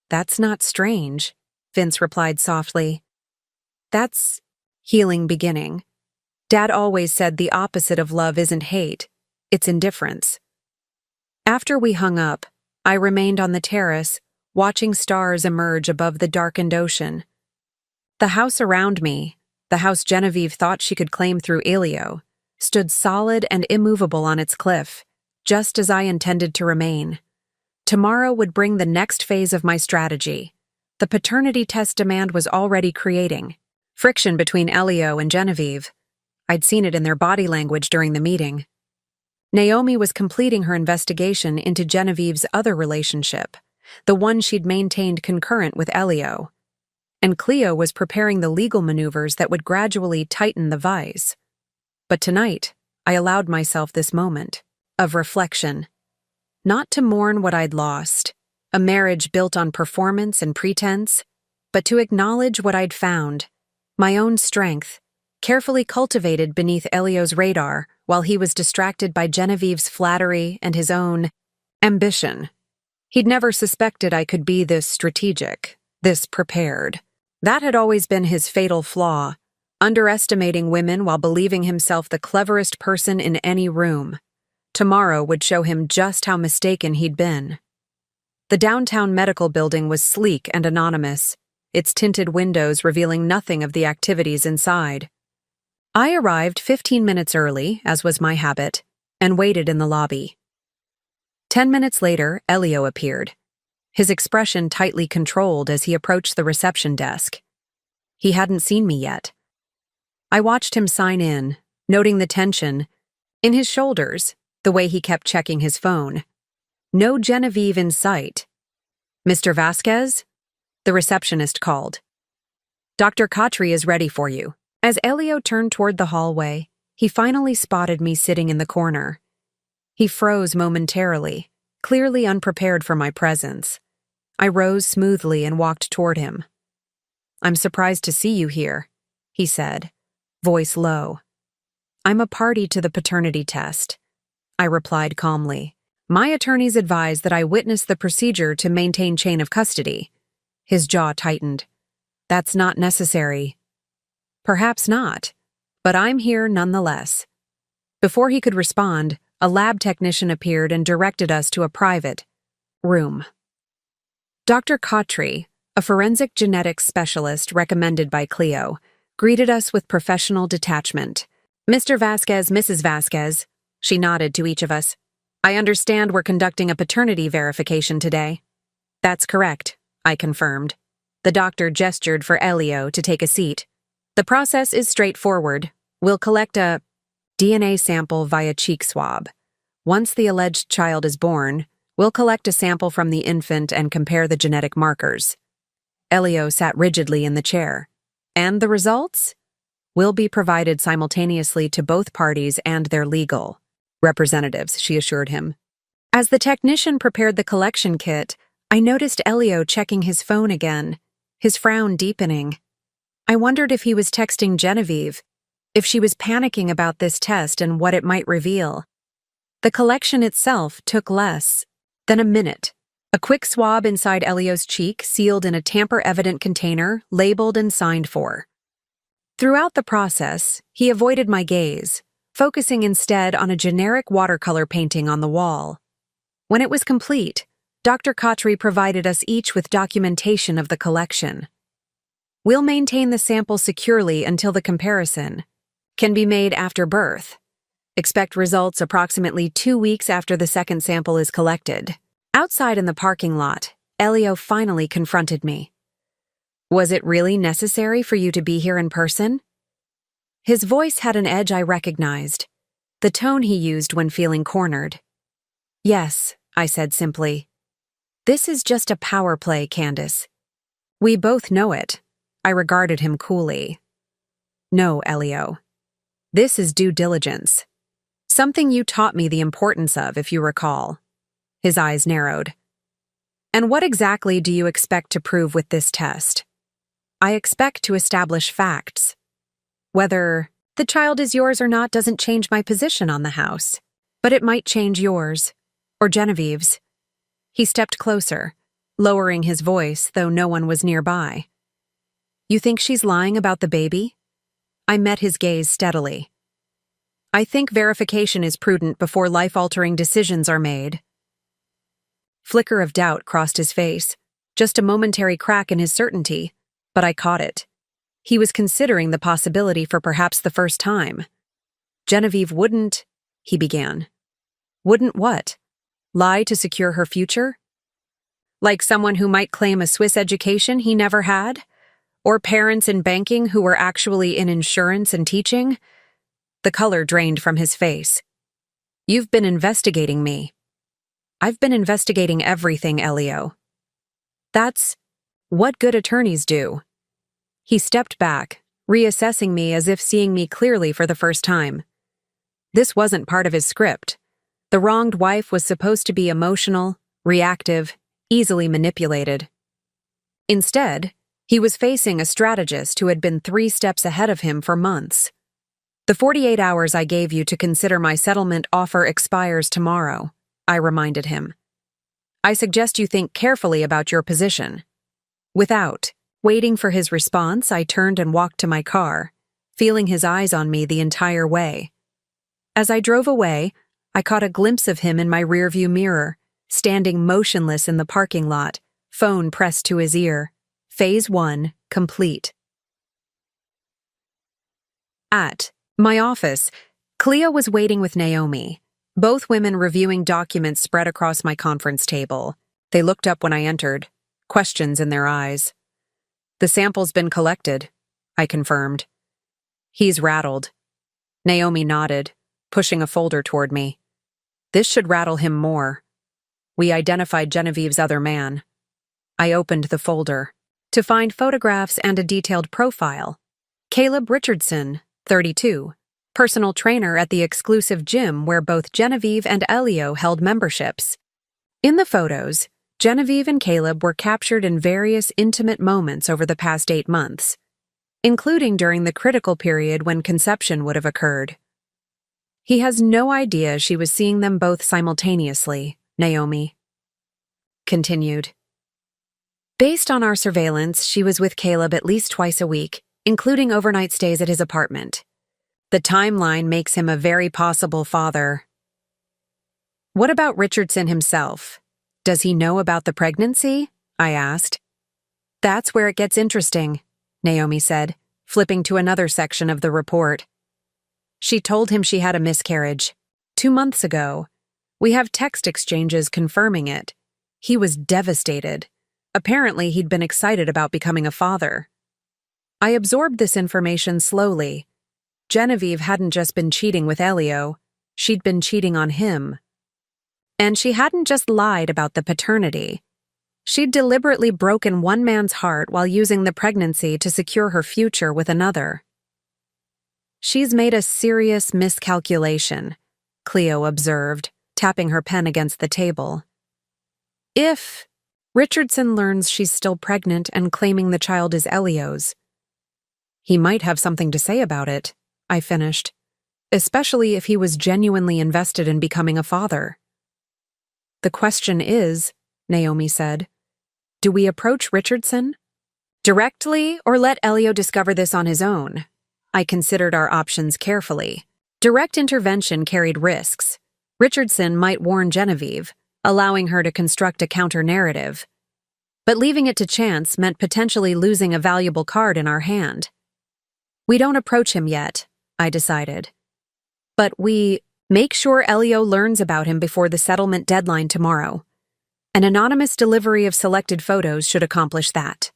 "That's not strange," Vince replied softly. "That's healing beginning. Dad always said the opposite of love isn't hate, it's indifference." After we hung up, I remained on the terrace, watching stars emerge above the darkened ocean. The house around me, the house Genevieve thought she could claim through Elio, stood solid and immovable on its cliff, just as I intended to remain. Tomorrow would bring the next phase of my strategy. The paternity test demand was already creating friction between Elio and Genevieve. I'd seen it in their body language during the meeting. Naomi was completing her investigation into Genevieve's other relationship, the one she'd maintained concurrent with Elio. And Cleo was preparing the legal maneuvers that would gradually tighten the vise. But tonight, I allowed myself this moment of reflection. Not to mourn what I'd lost, a marriage built on performance and pretense, but to acknowledge what I'd found, my own strength, carefully cultivated beneath Elio's radar while he was distracted by Genevieve's flattery and his own ambition. He'd never suspected I could be this strategic, this prepared. That had always been his fatal flaw, underestimating women while believing himself the cleverest person in any room. Tomorrow would show him just how mistaken he'd been. The downtown medical building was sleek and anonymous, its tinted windows revealing nothing of the activities inside. I arrived 15 minutes early, as was my habit, and waited in the lobby. 10 minutes later, Elio appeared, his expression tightly controlled as he approached the reception desk. He hadn't seen me yet. I watched him sign in, noting the tension in his shoulders, the way he kept checking his phone. No Genevieve in sight. "Mr. Vasquez?" The receptionist called. "Dr. Khatri is ready for you." As Elio turned toward the hallway, he finally spotted me sitting in the corner. He froze momentarily, clearly unprepared for my presence. I rose smoothly and walked toward him. "I'm surprised to see you here," he said, voice low. "I'm a party to the paternity test," I replied calmly. "My attorneys advise that I witness the procedure to maintain chain of custody." His jaw tightened. "That's not necessary." "Perhaps not, but I'm here nonetheless." Before he could respond, a lab technician appeared and directed us to a private room. Dr. Khatri, a forensic genetics specialist recommended by Cleo, greeted us with professional detachment. "Mr. Vasquez, Mrs. Vasquez," she nodded to each of us. "I understand we're conducting a paternity verification today." "That's correct," I confirmed. The doctor gestured for Elio to take a seat. The process is straightforward. We'll collect a DNA sample via cheek swab. Once the alleged child is born, we'll collect a sample from the infant and compare the genetic markers. Elio sat rigidly in the chair. And the results? Will be provided simultaneously to both parties and their legal representatives, she assured him. As the technician prepared the collection kit, I noticed Elio checking his phone again, his frown deepening. I wondered if he was texting Genevieve, if she was panicking about this test and what it might reveal. The collection itself took less than a minute. A quick swab inside Elio's cheek, sealed in a tamper-evident container, labeled and signed for. Throughout the process, he avoided my gaze, focusing instead on a generic watercolor painting on the wall. When it was complete, Dr. Khatri provided us each with documentation of the collection. We'll maintain the sample securely until the comparison can be made after birth. Expect results approximately 2 weeks after the second sample is collected. Outside in the parking lot, Elio finally confronted me. Was it really necessary for you to be here in person? His voice had an edge I recognized, the tone he used when feeling cornered. Yes, I said simply. This is just a power play, Candace. We both know it. I regarded him coolly. No, Elio. This is due diligence. Something you taught me the importance of, if you recall. His eyes narrowed. And what exactly do you expect to prove with this test? I expect to establish facts. Whether the child is yours or not doesn't change my position on the house, but it might change yours, or Genevieve's. He stepped closer, lowering his voice, though no one was nearby. You think she's lying about the baby? I met his gaze steadily. I think verification is prudent before life-altering decisions are made. Flicker of doubt crossed his face, just a momentary crack in his certainty, but I caught it. He was considering the possibility for perhaps the first time. Genevieve wouldn't, he began. Wouldn't what? Lie to secure her future? Like someone who might claim a Swiss education he never had? Or parents in banking who were actually in insurance and teaching? The color drained from his face. You've been investigating me. I've been investigating everything, Elio. That's what good attorneys do. He stepped back, reassessing me as if seeing me clearly for the first time. This wasn't part of his script. The wronged wife was supposed to be emotional, reactive, easily manipulated. Instead, he was facing a strategist who had been 3 steps ahead of him for months. The 48 hours I gave you to consider my settlement offer expires tomorrow, I reminded him. I suggest you think carefully about your position. Without waiting for his response, I turned and walked to my car, feeling his eyes on me the entire way. As I drove away, I caught a glimpse of him in my rearview mirror, standing motionless in the parking lot, phone pressed to his ear. Phase 1, complete. At my office, Cleo was waiting with Naomi, both women reviewing documents spread across my conference table. They looked up when I entered, questions in their eyes. The sample's been collected, I confirmed. He's rattled. Naomi nodded, pushing a folder toward me. This should rattle him more. We identified Genevieve's other man. I opened the folder to find photographs and a detailed profile. Caleb Richardson, 32, personal trainer at the exclusive gym where both Genevieve and Elio held memberships. In the photos, Genevieve and Caleb were captured in various intimate moments over the past 8 months, including during the critical period when conception would have occurred. He has no idea she was seeing them both simultaneously, Naomi continued. Based on our surveillance, she was with Caleb at least twice a week, including overnight stays at his apartment. The timeline makes him a very possible father. What about Richardson himself? Does he know about the pregnancy? I asked. That's where it gets interesting, Naomi said, flipping to another section of the report. She told him she had a miscarriage 2 months ago. We have text exchanges confirming it. He was devastated. Apparently, he'd been excited about becoming a father. I absorbed this information slowly. Genevieve hadn't just been cheating with Elio, she'd been cheating on him. And she hadn't just lied about the paternity. She'd deliberately broken one man's heart while using the pregnancy to secure her future with another. "She's made a serious miscalculation," Cleo observed, tapping her pen against the table. "If Richardson learns she's still pregnant and claiming the child is Elio's, he might have something to say about it," I finished, "especially if he was genuinely invested in becoming a father." "The question is," Naomi said, "do we approach Richardson directly or let Elio discover this on his own?" I considered our options carefully. Direct intervention carried risks. Richardson might warn Genevieve, allowing her to construct a counter-narrative. But leaving it to chance meant potentially losing a valuable card in our hand. "We don't approach him yet," I decided. "But we make sure Elio learns about him before the settlement deadline tomorrow. An anonymous delivery of selected photos should accomplish that."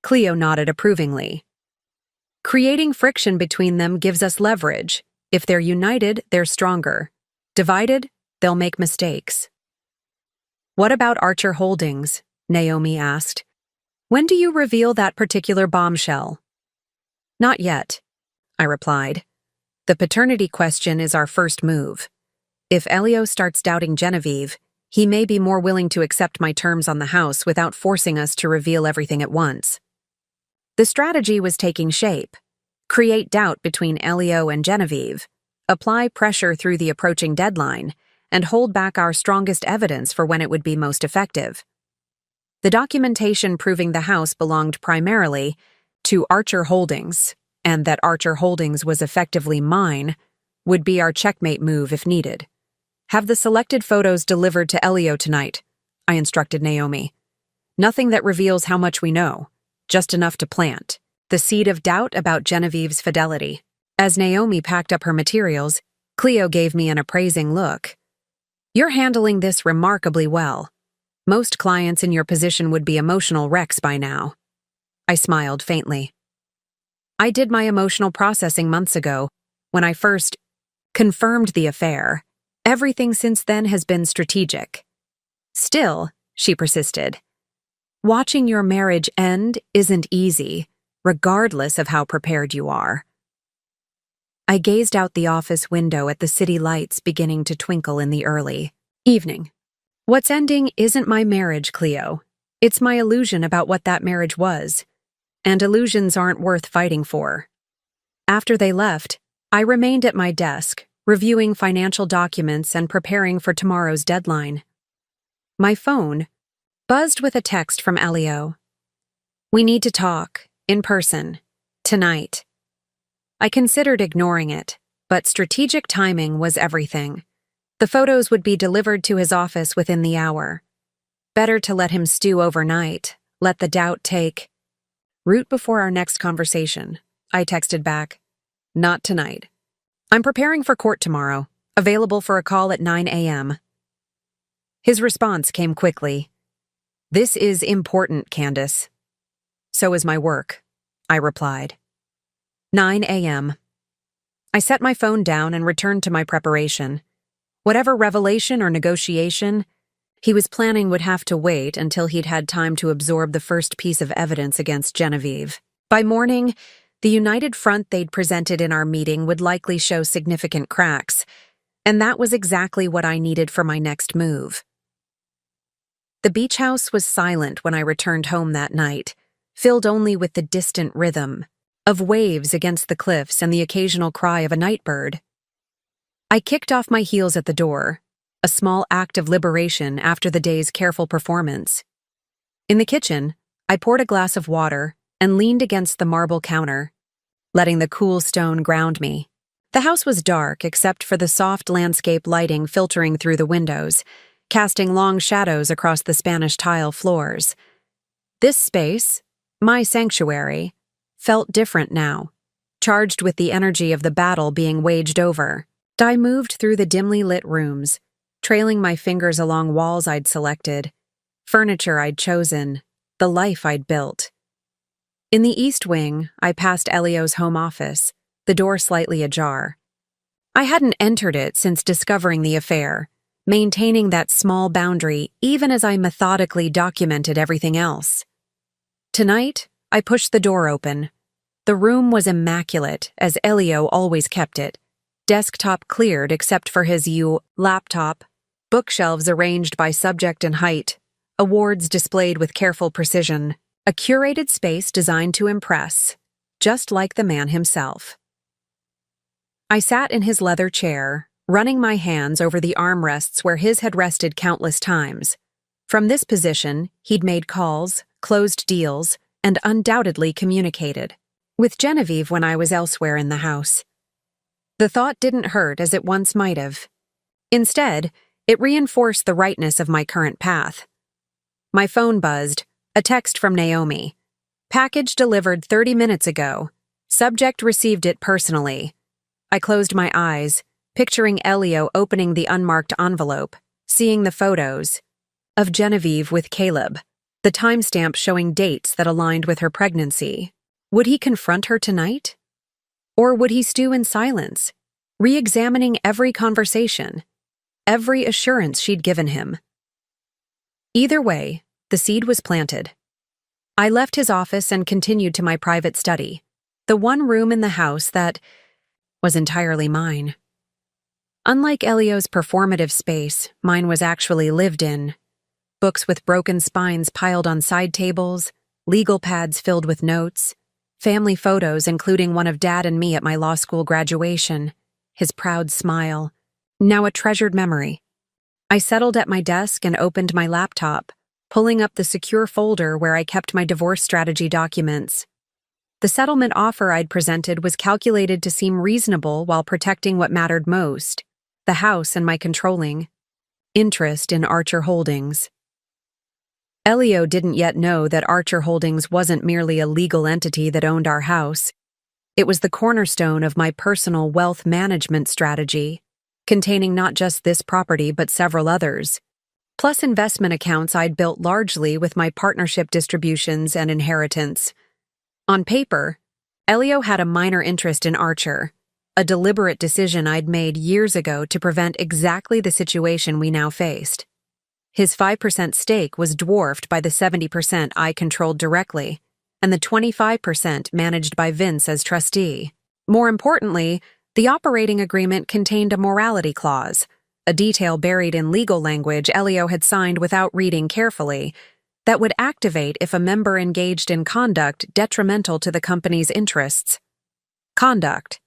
Cleo nodded approvingly. "Creating friction between them gives us leverage. If they're united, they're stronger. Divided, they'll make mistakes." "What about Archer Holdings?" Naomi asked. "When do you reveal that particular bombshell?" "Not yet," I replied. "The paternity question is our first move. If Elio starts doubting Genevieve, he may be more willing to accept my terms on the house without forcing us to reveal everything at once." The strategy was taking shape. Create doubt between Elio and Genevieve, apply pressure through the approaching deadline, and hold back our strongest evidence for when it would be most effective. The documentation proving the house belonged primarily to Archer Holdings, and that Archer Holdings was effectively mine, would be our checkmate move if needed. "Have the selected photos delivered to Elio tonight," I instructed Naomi. "Nothing that reveals how much we know, just enough to plant the seed of doubt about Genevieve's fidelity." As Naomi packed up her materials, Cleo gave me an appraising look. "You're handling this remarkably well. Most clients in your position would be emotional wrecks by now." I smiled faintly. "I did my emotional processing months ago, when I first confirmed the affair. Everything since then has been strategic." "Still," she persisted, "watching your marriage end isn't easy, regardless of how prepared you are." I gazed out the office window at the city lights beginning to twinkle in the early evening. "What's ending isn't my marriage, Cleo. It's my illusion about what that marriage was. And illusions aren't worth fighting for." After they left, I remained at my desk, reviewing financial documents and preparing for tomorrow's deadline. My phone buzzed with a text from Elio. "We need to talk, in person, tonight." I considered ignoring it, but strategic timing was everything. The photos would be delivered to his office within the hour. Better to let him stew overnight, let the doubt take root before our next conversation. I texted back, "Not tonight. I'm preparing for court tomorrow, available for a call at 9 a.m. His response came quickly. "This is important, Candace." "So is my work," I replied. 9 a.m. I set my phone down and returned to my preparation. Whatever revelation or negotiation he was planning would have to wait until he'd had time to absorb the first piece of evidence against Genevieve. By morning, the united front they'd presented in our meeting would likely show significant cracks, and that was exactly what I needed for my next move. The beach house was silent when I returned home that night, filled only with the distant rhythm of waves against the cliffs and the occasional cry of a night bird. I kicked off my heels at the door, a small act of liberation after the day's careful performance. In the kitchen, I poured a glass of water and leaned against the marble counter, letting the cool stone ground me. The house was dark except for the soft landscape lighting filtering through the windows, casting long shadows across the Spanish tile floors. This space, my sanctuary, felt different now, charged with the energy of the battle being waged over. I moved through the dimly lit rooms, trailing my fingers along walls I'd selected, furniture I'd chosen, the life I'd built. In the East Wing, I passed Elio's home office, the door slightly ajar. I hadn't entered it since discovering the affair, maintaining that small boundary even as I methodically documented everything else. Tonight, I pushed the door open. The room was immaculate, as Elio always kept it. Desktop cleared except for his laptop, bookshelves arranged by subject and height, awards displayed with careful precision, a curated space designed to impress, just like the man himself. I sat in his leather chair, running my hands over the armrests where his had rested countless times. From this position, he'd made calls, closed deals, and undoubtedly communicated with Genevieve when I was elsewhere in the house. The thought didn't hurt as it once might have. Instead, it reinforced the rightness of my current path. My phone buzzed, a text from Naomi. Package delivered 30 minutes ago. Subject received it personally. I closed my eyes, picturing Elio opening the unmarked envelope, seeing the photos of Genevieve with Caleb, the timestamp showing dates that aligned with her pregnancy. Would he confront her tonight? Or would he stew in silence, re-examining every conversation, every assurance she'd given him? Either way, the seed was planted. I left his office and continued to my private study, the one room in the house that was entirely mine. Unlike Elio's performative space, mine was actually lived in. Books with broken spines piled on side tables, legal pads filled with notes, family photos including one of Dad and me at my law school graduation, his proud smile, now a treasured memory. I settled at my desk and opened my laptop, pulling up the secure folder where I kept my divorce strategy documents. The settlement offer I'd presented was calculated to seem reasonable while protecting what mattered most, the house and my controlling interest in Archer Holdings. Elio didn't yet know that Archer Holdings wasn't merely a legal entity that owned our house. It was the cornerstone of my personal wealth management strategy, containing not just this property but several others, plus investment accounts I'd built largely with my partnership distributions and inheritance. On paper, Elio had a minor interest in Archer, a deliberate decision I'd made years ago to prevent exactly the situation we now faced. His 5% stake was dwarfed by the 70% I controlled directly, and the 25% managed by Vince as trustee. More importantly, the operating agreement contained a morality clause, a detail buried in legal language Elio had signed without reading carefully, that would activate if a member engaged in conduct detrimental to the company's interests. Conduct.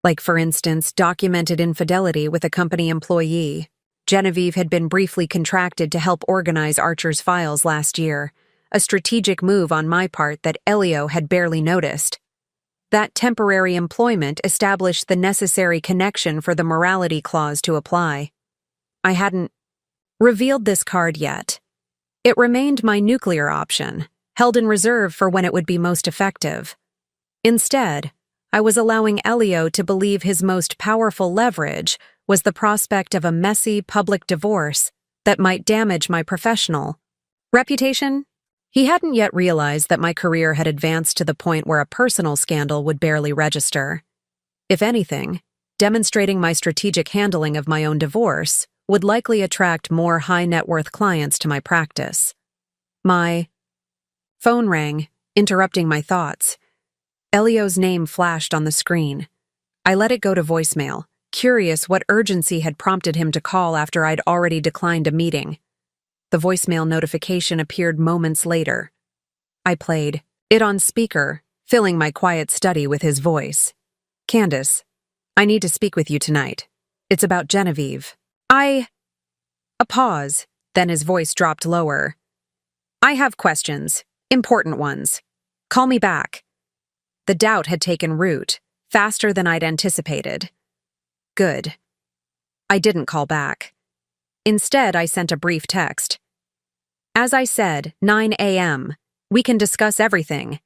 Like, for instance, documented infidelity with a company employee. Genevieve had been briefly contracted to help organize Archer's files last year, a strategic move on my part that Elio had barely noticed. That temporary employment established the necessary connection for the morality clause to apply. I hadn't revealed this card yet. It remained my nuclear option, held in reserve for when it would be most effective. Instead, I was allowing Elio to believe his most powerful leverage was the prospect of a messy public divorce that might damage my professional reputation. He hadn't yet realized that my career had advanced to the point where a personal scandal would barely register. If anything, demonstrating my strategic handling of my own divorce would likely attract more high-net-worth clients to my practice. My phone rang, interrupting my thoughts. Elio's name flashed on the screen. I let it go to voicemail, curious what urgency had prompted him to call after I'd already declined a meeting. The voicemail notification appeared moments later. I played it on speaker, filling my quiet study with his voice. "Candace, I need to speak with you tonight. It's about Genevieve." A pause, then his voice dropped lower. "I have questions, important ones. Call me back." The doubt had taken root, faster than I'd anticipated. Good. I didn't call back. Instead, I sent a brief text. "As I said, 9 a.m. We can discuss everything."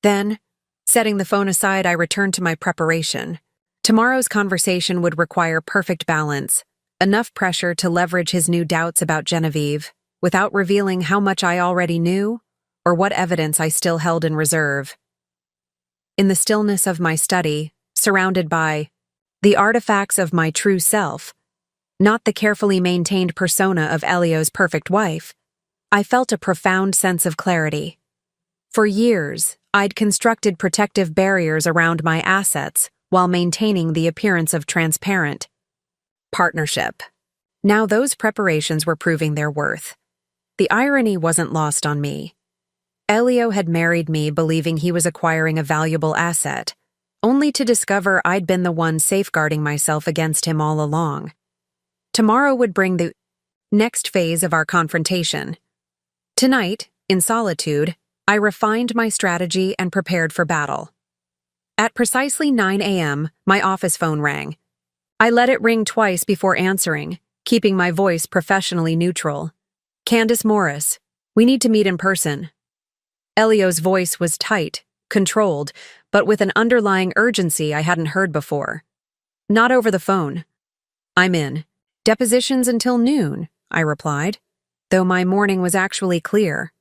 Then, setting the phone aside, I returned to my preparation. Tomorrow's conversation would require perfect balance, enough pressure to leverage his new doubts about Genevieve, without revealing how much I already knew, or what evidence I still held in reserve. In the stillness of my study, surrounded by the artifacts of my true self, not the carefully maintained persona of Elio's perfect wife, I felt a profound sense of clarity. For years, I'd constructed protective barriers around my assets while maintaining the appearance of transparent partnership. Now those preparations were proving their worth. The irony wasn't lost on me. Elio had married me believing he was acquiring a valuable asset, only to discover I'd been the one safeguarding myself against him all along. Tomorrow would bring the next phase of our confrontation. Tonight, in solitude, I refined my strategy and prepared for battle. At precisely 9 a.m., my office phone rang. I let it ring twice before answering, keeping my voice professionally neutral. "Candace Morris, we need to meet in person." Elio's voice was tight, controlled, but with an underlying urgency I hadn't heard before. "Not over the phone." "I'm in. Depositions until noon," I replied, though my morning was actually clear.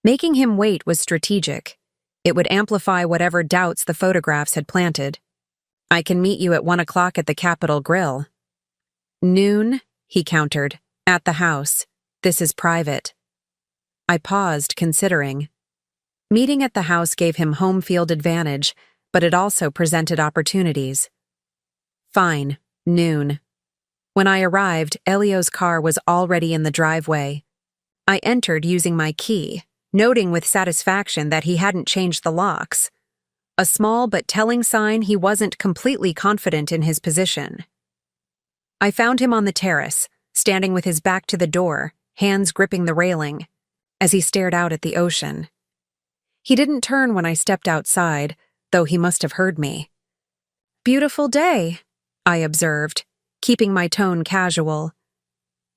Making him wait was strategic. It would amplify whatever doubts the photographs had planted. "I can meet you at 1 o'clock at the Capitol Grill." "Noon," he countered, "at the house. This is private." I paused, considering. Meeting at the house gave him home field advantage, but it also presented opportunities. Fine, noon. When I arrived, Elio's car was already in the driveway. I entered using my key, noting with satisfaction that he hadn't changed the locks. A small but telling sign he wasn't completely confident in his position. I found him on the terrace, standing with his back to the door, hands gripping the railing, as he stared out at the ocean. He didn't turn when I stepped outside, though he must have heard me. "Beautiful day," I observed, keeping my tone casual.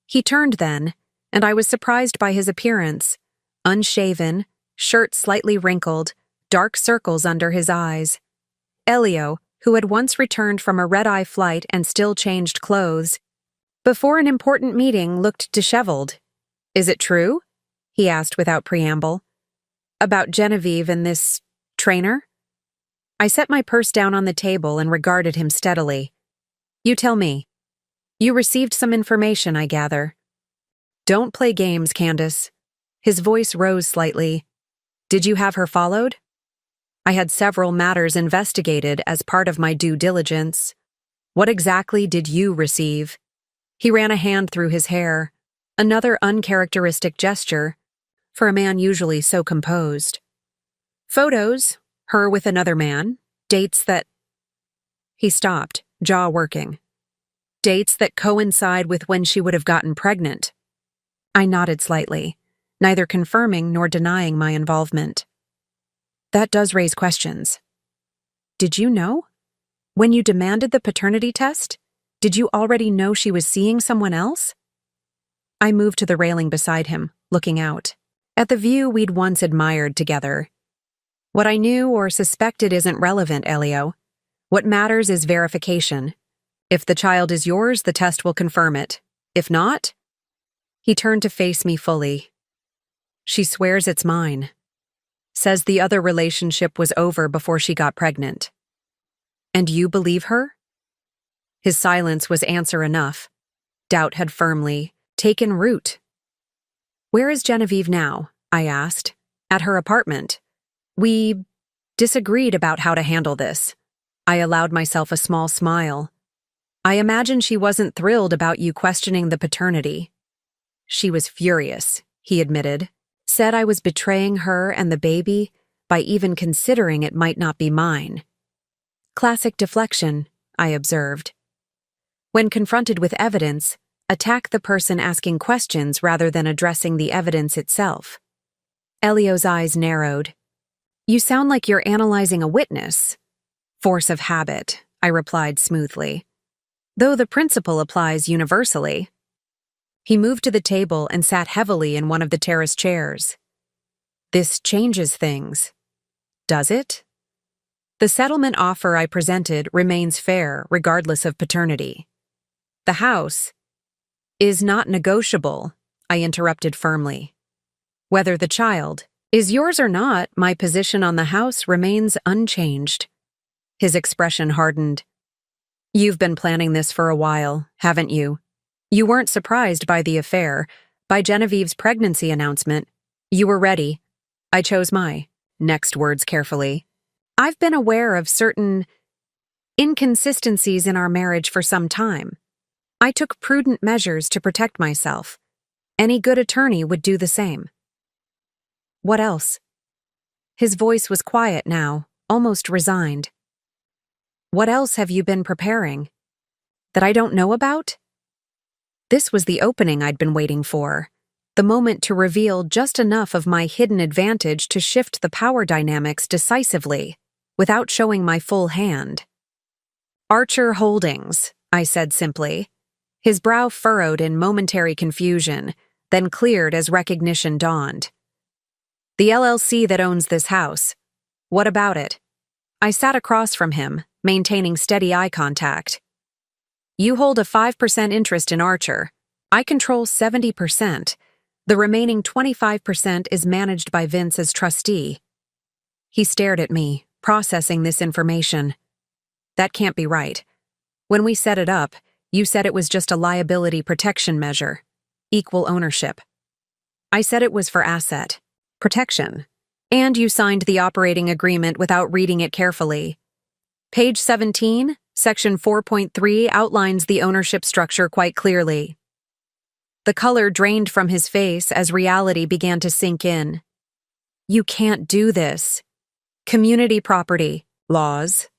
He turned then, and I was surprised by his appearance. Unshaven, shirt slightly wrinkled, dark circles under his eyes. Elio, who had once returned from a red-eye flight and still changed clothes, before an important meeting, looked disheveled. "Is it true?" he asked without preamble. "About Genevieve and this trainer?" I set my purse down on the table and regarded him steadily. "You tell me. You received some information, I gather." "Don't play games, Candace." His voice rose slightly. "Did you have her followed?" "I had several matters investigated as part of my due diligence." "What exactly did you receive?" He ran a hand through his hair, another uncharacteristic gesture, for a man usually so composed. "Photos, her with another man, dates that—" He stopped, jaw working. "Dates that coincide with when she would have gotten pregnant." I nodded slightly, neither confirming nor denying my involvement. "That does raise questions. Did you know? When you demanded the paternity test, did you already know she was seeing someone else?" I moved to the railing beside him, looking out, at the view we'd once admired together. "What I knew or suspected isn't relevant, Elio. What matters is verification. If the child is yours, the test will confirm it. If not—" He turned to face me fully. "She swears it's mine. Says the other relationship was over before she got pregnant." "And you believe her?" His silence was answer enough. Doubt had firmly taken root. "Where is Genevieve now?" I asked. "At her apartment." "We disagreed about how to handle this." I allowed myself a small smile. "I imagine she wasn't thrilled about you questioning the paternity." "She was furious," he admitted. "Said I was betraying her and the baby by even considering it might not be mine." "Classic deflection," I observed. When confronted with evidence, attack the person asking questions rather than addressing the evidence itself. Elio's eyes narrowed. "You sound like you're analyzing a witness." "Force of habit," I replied smoothly. "Though the principle applies universally." He moved to the table and sat heavily in one of the terrace chairs. "This changes things." "Does it?" "The settlement offer I presented remains fair regardless of paternity." "The house is not negotiable," I interrupted firmly. "Whether the child Is yours or not, my position on the house remains unchanged. His expression hardened. You've been planning this for a while, haven't you? You weren't surprised by the affair, by Genevieve's pregnancy announcement. You were ready. I chose my next words carefully. I've been aware of certain inconsistencies in our marriage for some time. I took prudent measures to protect myself. Any good attorney would do the same. What else? His voice was quiet now, almost resigned. What else have you been preparing? That I don't know about? This was the opening I'd been waiting for, the moment to reveal just enough of my hidden advantage to shift the power dynamics decisively, without showing my full hand. Archer Holdings, I said simply. His brow furrowed in momentary confusion, then cleared as recognition dawned. The LLC that owns this house. What about it? I sat across from him, maintaining steady eye contact. You hold a 5% interest in Archer. I control 70%. The remaining 25% is managed by Vince as trustee. He stared at me, processing this information. That can't be right. When we set it up, you said it was just a liability protection measure. Equal ownership. I said it was for asset protection. And you signed the operating agreement without reading it carefully. Page 17, Section 4.3 outlines the ownership structure quite clearly. The color drained from his face as reality began to sink in. You can't do this. Community property laws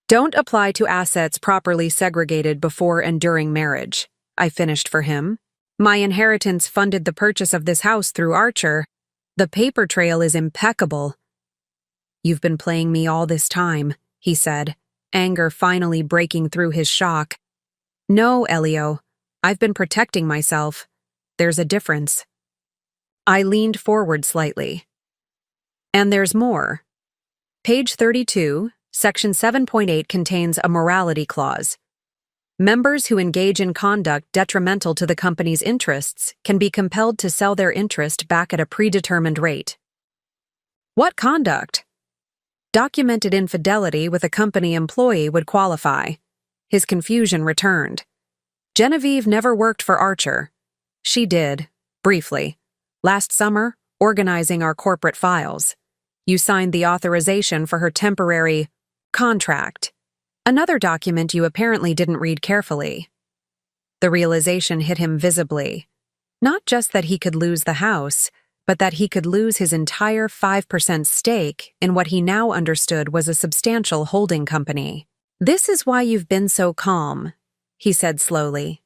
don't apply to assets properly segregated before and during marriage. I finished for him. My inheritance funded the purchase of this house through Archer. The paper trail is impeccable. You've been playing me all this time, he said, anger finally breaking through his shock. No, Elio. I've been protecting myself. There's a difference. I leaned forward slightly. And there's more. Page 32, Section 7.8 contains a morality clause. Members who engage in conduct detrimental to the company's interests can be compelled to sell their interest back at a predetermined rate. What conduct? Documented infidelity with a company employee would qualify. His confusion returned. Genevieve never worked for Archer. She did, briefly. Last summer, organizing our corporate files. You signed the authorization for her temporary contract. Another document you apparently didn't read carefully. The realization hit him visibly. Not just that he could lose the house, but that he could lose his entire 5% stake in what he now understood was a substantial holding company. This is why you've been so calm, he said slowly.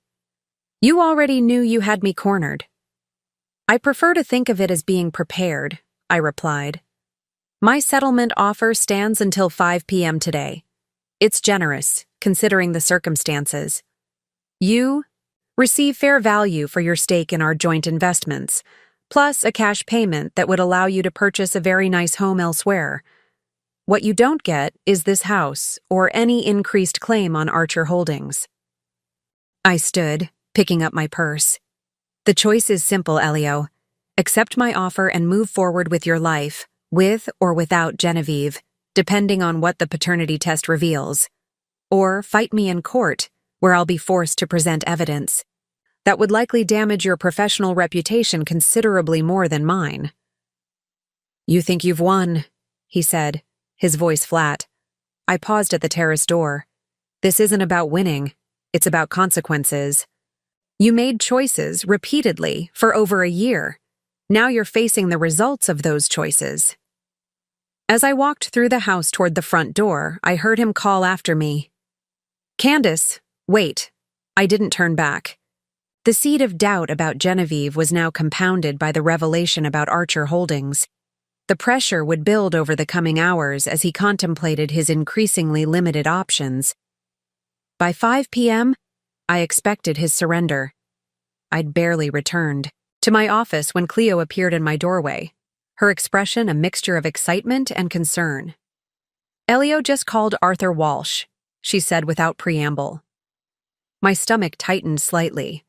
You already knew you had me cornered. I prefer to think of it as being prepared, I replied. My settlement offer stands until 5 p.m. today. It's generous, considering the circumstances. You receive fair value for your stake in our joint investments, plus a cash payment that would allow you to purchase a very nice home elsewhere. What you don't get is this house or any increased claim on Archer Holdings. I stood, picking up my purse. The choice is simple, Elio. Accept my offer and move forward with your life, with or without Genevieve, depending on what the paternity test reveals. Or fight me in court, where I'll be forced to present evidence. That would likely damage your professional reputation considerably more than mine. You think you've won, he said, his voice flat. I paused at the terrace door. This isn't about winning, it's about consequences. You made choices repeatedly for over a year. Now you're facing the results of those choices. As I walked through the house toward the front door, I heard him call after me. Candace, wait. I didn't turn back. The seed of doubt about Genevieve was now compounded by the revelation about Archer Holdings. The pressure would build over the coming hours as he contemplated his increasingly limited options. By 5 p.m., I expected his surrender. I'd barely returned to my office when Cleo appeared in my doorway, her expression a mixture of excitement and concern. Elio just called Arthur Walsh, she said without preamble. My stomach tightened slightly.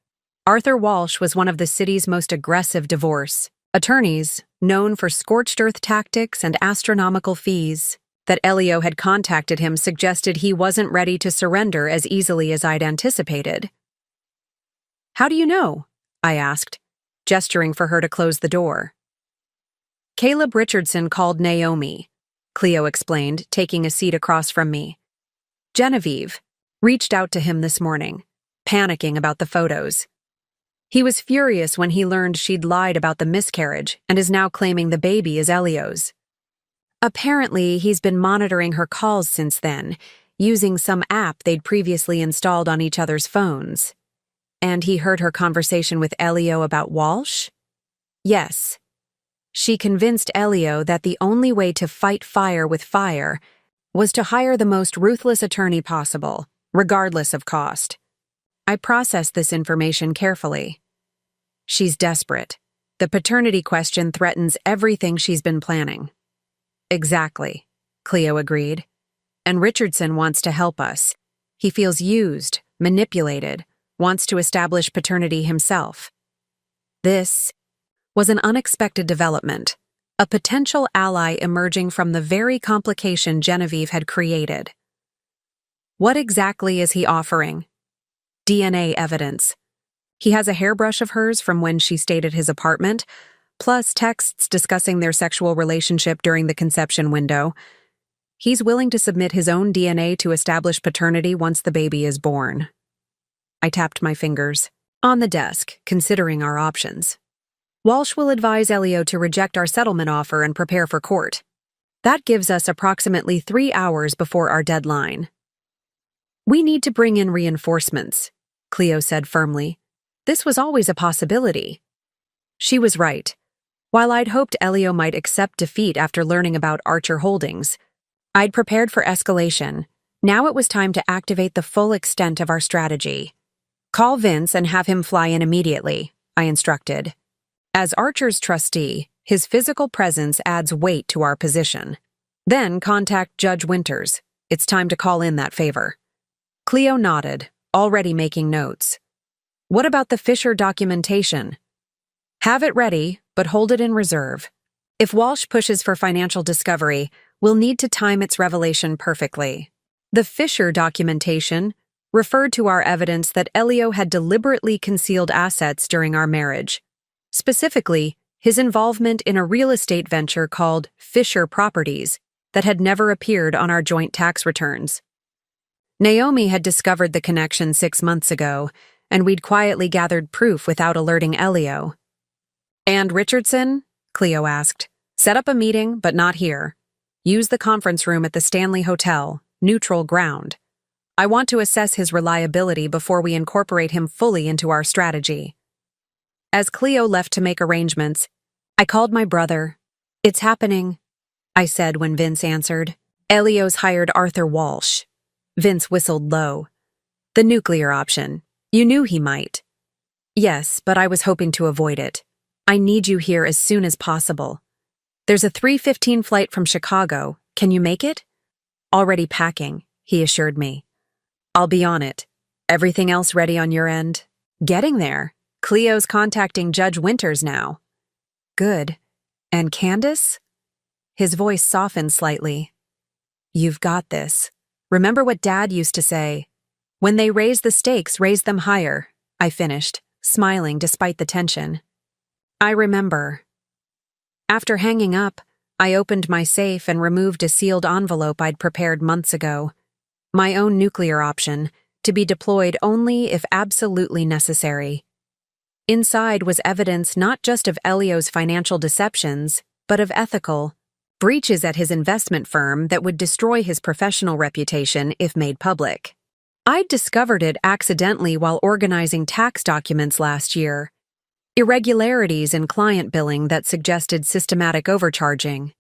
Arthur Walsh was one of the city's most aggressive divorce attorneys, known for scorched earth tactics and astronomical fees. That Elio had contacted him suggested he wasn't ready to surrender as easily as I'd anticipated. "How do you know?" I asked, gesturing for her to close the door. "Caleb Richardson called Naomi," Cleo explained, taking a seat across from me. "Genevieve reached out to him this morning, panicking about the photos. He was furious when he learned she'd lied about the miscarriage and is now claiming the baby is Elio's. Apparently, he's been monitoring her calls since then, using some app they'd previously installed on each other's phones. And he heard her conversation with Elio about Walsh? Yes. She convinced Elio that the only way to fight fire with fire was to hire the most ruthless attorney possible, regardless of cost. I processed this information carefully. She's desperate. The paternity question threatens everything she's been planning. Exactly, Cleo agreed. And Richardson wants to help us. He feels used, manipulated, wants to establish paternity himself. This was an unexpected development, a potential ally emerging from the very complication Genevieve had created. What exactly is he offering? DNA evidence. He has a hairbrush of hers from when she stayed at his apartment, plus texts discussing their sexual relationship during the conception window. He's willing to submit his own DNA to establish paternity once the baby is born. I tapped my fingers. On the desk, considering our options. Walsh will advise Elio to reject our settlement offer and prepare for court. That gives us approximately 3 hours before our deadline. We need to bring in reinforcements, Cleo said firmly. This was always a possibility. She was right. While I'd hoped Elio might accept defeat after learning about Archer Holdings, I'd prepared for escalation. Now it was time to activate the full extent of our strategy. Call Vince and have him fly in immediately, I instructed. As Archer's trustee, his physical presence adds weight to our position. Then contact Judge Winters. It's time to call in that favor. Cleo nodded, already making notes. What about the Fisher documentation? Have it ready, but hold it in reserve. If Walsh pushes for financial discovery, we'll need to time its revelation perfectly. The Fisher documentation referred to our evidence that Elio had deliberately concealed assets during our marriage. Specifically, his involvement in a real estate venture called Fisher Properties that had never appeared on our joint tax returns. Naomi had discovered the connection 6 months ago, and we'd quietly gathered proof without alerting Elio. And Richardson? Cleo asked. Set up a meeting, but not here. Use the conference room at the Stanley Hotel, neutral ground. I want to assess his reliability before we incorporate him fully into our strategy. As Cleo left to make arrangements, I called my brother. It's happening, I said when Vince answered. Elio's hired Arthur Walsh. Vince whistled low. The nuclear option. You knew he might. Yes, but I was hoping to avoid it. I need you here as soon as possible. There's a 3:15 flight from Chicago. Can you make it? Already packing, he assured me. I'll be on it. Everything else ready on your end? Getting there. Cleo's contacting Judge Winters now. Good. And Candace? His voice softened slightly. You've got this. Remember what Dad used to say. When they raise the stakes, raise them higher, I finished, smiling despite the tension. I remember. After hanging up, I opened my safe and removed a sealed envelope I'd prepared months ago. My own nuclear option, to be deployed only if absolutely necessary. Inside was evidence not just of Elio's financial deceptions, but of ethical breaches at his investment firm that would destroy his professional reputation if made public. I'd discovered it accidentally while organizing tax documents last year. Irregularities in client billing that suggested systematic overcharging.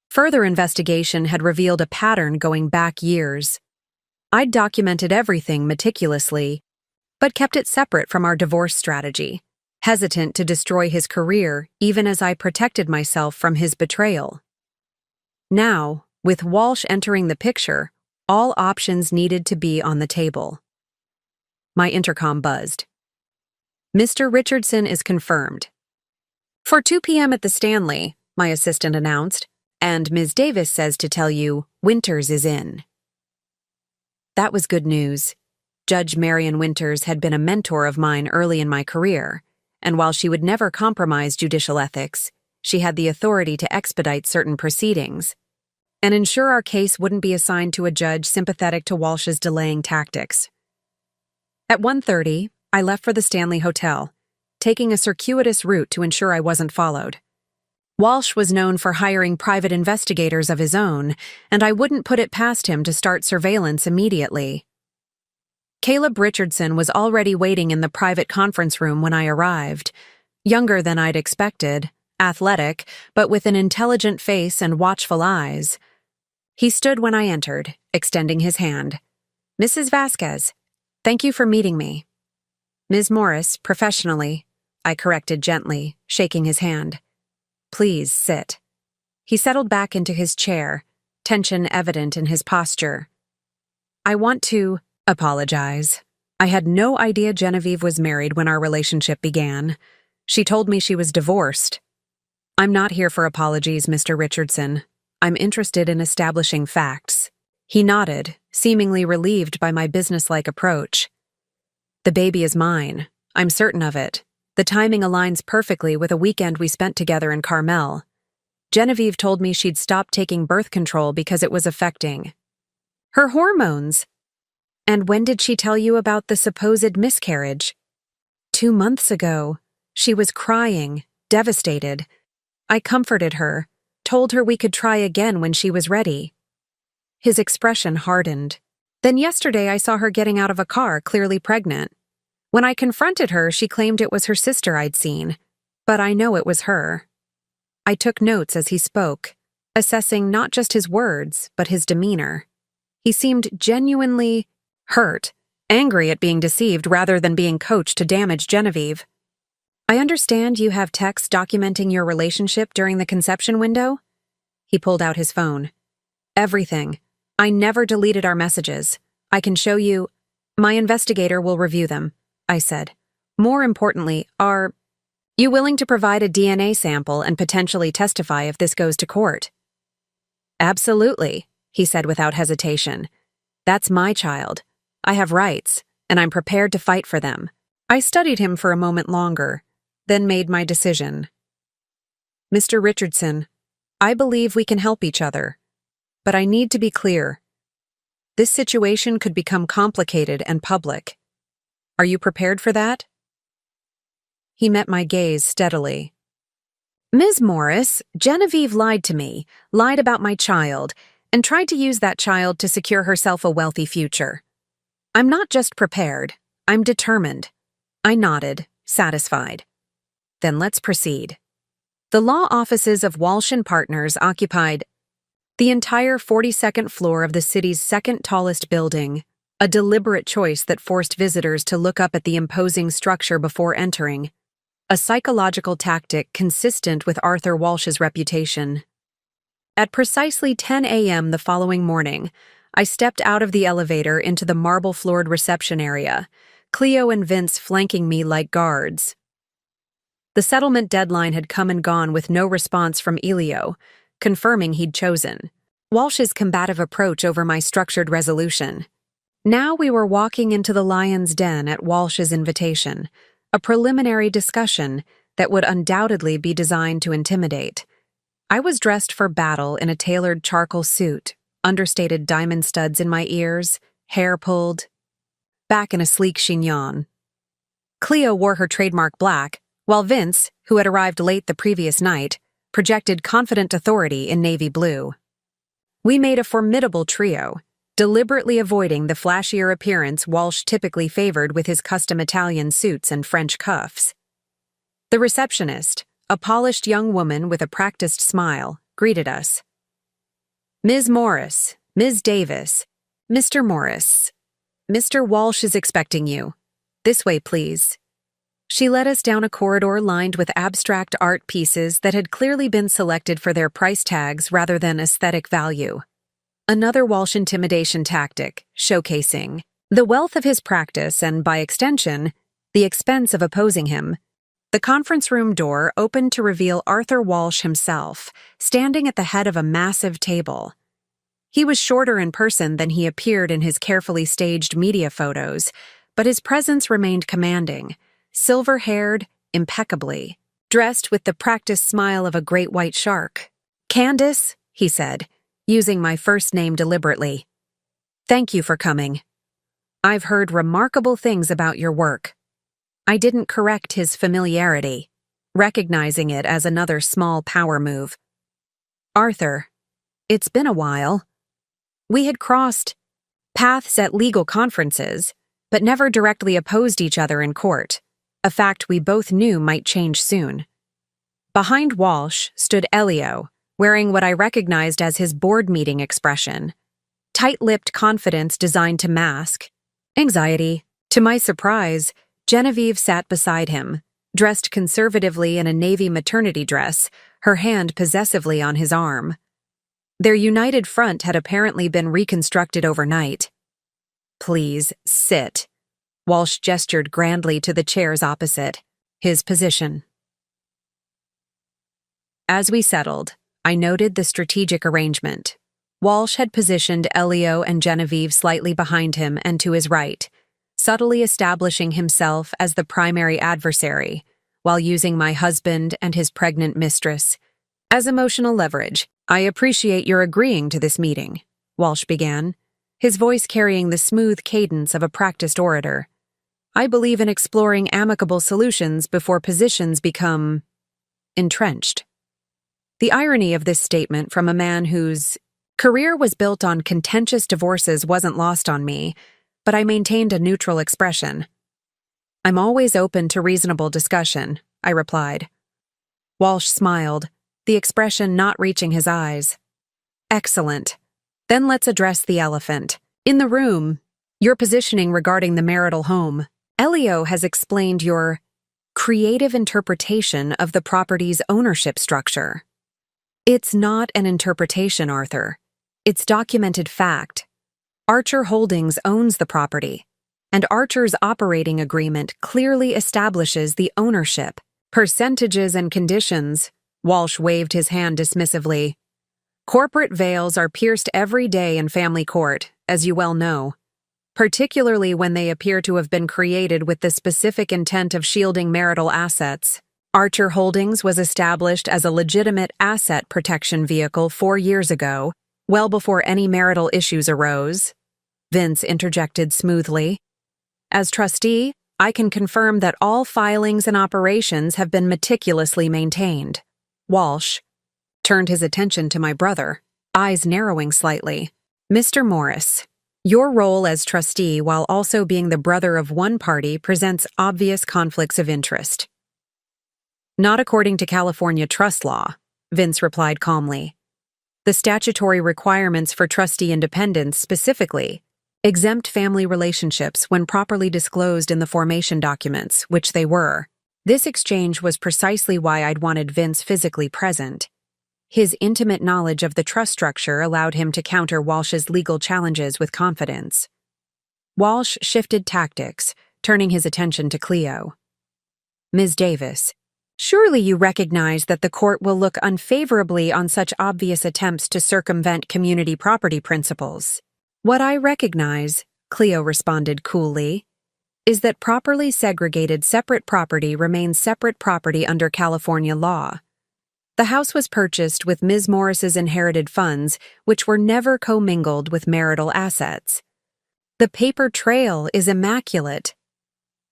Further investigation had revealed a pattern going back years. I'd documented everything meticulously, but kept it separate from our divorce strategy, hesitant to destroy his career even as I protected myself from his betrayal. Now, with Walsh entering the picture, all options needed to be on the table. My intercom buzzed. Mr. Richardson is confirmed. "For 2 p.m. at the Stanley," my assistant announced, "and Ms. Davis says to tell you Winters is in." That was good news. Judge Marion Winters had been a mentor of mine early in my career, and while she would never compromise judicial ethics, she had the authority to expedite certain proceedings and ensure our case wouldn't be assigned to a judge sympathetic to Walsh's delaying tactics. At 1:30, I left for the Stanley Hotel, taking a circuitous route to ensure I wasn't followed. Walsh was known for hiring private investigators of his own, and I wouldn't put it past him to start surveillance immediately. Caleb Richardson was already waiting in the private conference room when I arrived, younger than I'd expected, athletic, but with an intelligent face and watchful eyes. He stood when I entered, extending his hand. "Mrs. Vasquez, thank you for meeting me." "Ms. Morris, professionally," I corrected gently, shaking his hand. "Please sit." He settled back into his chair, tension evident in his posture. "I want to apologize. I had no idea Genevieve was married when our relationship began. She told me she was divorced." "I'm not here for apologies, Mr. Richardson. I'm interested in establishing facts." He nodded, seemingly relieved by my businesslike approach. "The baby is mine. I'm certain of it. The timing aligns perfectly with a weekend we spent together in Carmel. Genevieve told me she'd stopped taking birth control because it was affecting her hormones." "And when did she tell you about the supposed miscarriage?" 2 months ago. She was crying, devastated. I comforted her, told her we could try again when she was ready. His expression hardened. "Then yesterday I saw her getting out of a car, clearly pregnant. When I confronted her, she claimed it was her sister I'd seen, but I know it was her." I took notes as he spoke, assessing not just his words, but his demeanor. He seemed genuinely hurt, angry at being deceived rather than being coached to damage Genevieve. "I understand you have texts documenting your relationship during the conception window?" He pulled out his phone. "Everything. I never deleted our messages. I can show you." "My investigator will review them," I said. "More importantly, are you willing to provide a DNA sample and potentially testify if this goes to court?" "Absolutely," he said without hesitation. "That's my child. I have rights, and I'm prepared to fight for them." I studied him for a moment longer, then made my decision. "Mr. Richardson, I believe we can help each other, but I need to be clear. This situation could become complicated and public. Are you prepared for that?" He met my gaze steadily. "Ms. Morris, Genevieve lied to me, lied about my child, and tried to use that child to secure herself a wealthy future. I'm not just prepared, I'm determined." I nodded, satisfied. "Then let's proceed." The law offices of Walsh & Partners occupied the entire 42nd floor of the city's second tallest building, a deliberate choice that forced visitors to look up at the imposing structure before entering, a psychological tactic consistent with Arthur Walsh's reputation. At precisely 10 a.m. the following morning, I stepped out of the elevator into the marble-floored reception area, Cleo and Vince flanking me like guards. The settlement deadline had come and gone with no response from Elio, confirming he'd chosen Walsh's combative approach over my structured resolution. Now we were walking into the lion's den at Walsh's invitation, a preliminary discussion that would undoubtedly be designed to intimidate. I was dressed for battle in a tailored charcoal suit, understated diamond studs in my ears, hair pulled back in a sleek chignon. Cleo wore her trademark black, while Vince, who had arrived late the previous night, projected confident authority in navy blue. We made a formidable trio, deliberately avoiding the flashier appearance Walsh typically favored with his custom Italian suits and French cuffs. The receptionist, a polished young woman with a practiced smile, greeted us. "Ms. Morris, Ms. Davis, Mr. Morris, Mr. Walsh is expecting you. This way, please." She led us down a corridor lined with abstract art pieces that had clearly been selected for their price tags rather than aesthetic value. Another Walsh intimidation tactic, showcasing the wealth of his practice and, by extension, the expense of opposing him. The The conference room door opened to reveal Arthur Walsh himself, standing at the head of a massive table. He was shorter in person than he appeared in his carefully staged media photos, but his presence remained commanding, silver-haired, impeccably, dressed with the practiced smile of a great white shark. "Candace," he said, using my first name deliberately. "Thank you for coming. I've heard remarkable things about your work." I didn't correct his familiarity, recognizing it as another small power move. "Arthur, it's been a while." We had crossed paths at legal conferences, but never directly opposed each other in court, a fact we both knew might change soon. Behind Walsh stood Elio, wearing what I recognized as his board meeting expression, tight-lipped confidence designed to mask anxiety. To my surprise, Genevieve sat beside him, dressed conservatively in a navy maternity dress, her hand possessively on his arm. Their united front had apparently been reconstructed overnight. "Please, sit." Walsh gestured grandly to the chairs opposite, his position. As we settled, I noted the strategic arrangement. Walsh had positioned Elio and Genevieve slightly behind him and to his right, subtly establishing himself as the primary adversary, while using my husband and his pregnant mistress as emotional leverage. "I appreciate your agreeing to this meeting," Walsh began, his voice carrying the smooth cadence of a practiced orator. "I believe in exploring amicable solutions before positions become entrenched." The irony of this statement from a man whose career was built on contentious divorces wasn't lost on me, but I maintained a neutral expression. "I'm always open to reasonable discussion," I replied. Walsh smiled, the expression not reaching his eyes. "Excellent. Then let's address the elephant in the room, your positioning regarding the marital home. Elio has explained your creative interpretation of the property's ownership structure." "It's not an interpretation, Arthur. It's documented fact. Archer Holdings owns the property, and Archer's operating agreement clearly establishes the ownership, percentages, and conditions." Walsh waved his hand dismissively. "Corporate veils are pierced every day in family court, as you well know, particularly when they appear to have been created with the specific intent of shielding marital assets. Archer Holdings was established as a legitimate asset protection vehicle 4 years ago, well before any marital issues arose," Vince interjected smoothly. "As trustee, I can confirm that all filings and operations have been meticulously maintained." Walsh turned his attention to my brother, eyes narrowing slightly. "Mr. Morris, your role as trustee while also being the brother of one party presents obvious conflicts of interest." "Not according to California trust law," Vince replied calmly. "The statutory requirements for trustee independence specifically exempt family relationships when properly disclosed in the formation documents, which they were." This exchange was precisely why I'd wanted Vince physically present. His intimate knowledge of the trust structure allowed him to counter Walsh's legal challenges with confidence. Walsh shifted tactics, turning his attention to Cleo. "Ms. Davis, surely you recognize that the court will look unfavorably on such obvious attempts to circumvent community property principles." "What I recognize," Cleo responded coolly, "is that properly segregated separate property remains separate property under California law. The house was purchased with Ms. Morris's inherited funds, which were never commingled with marital assets. The paper trail is immaculate."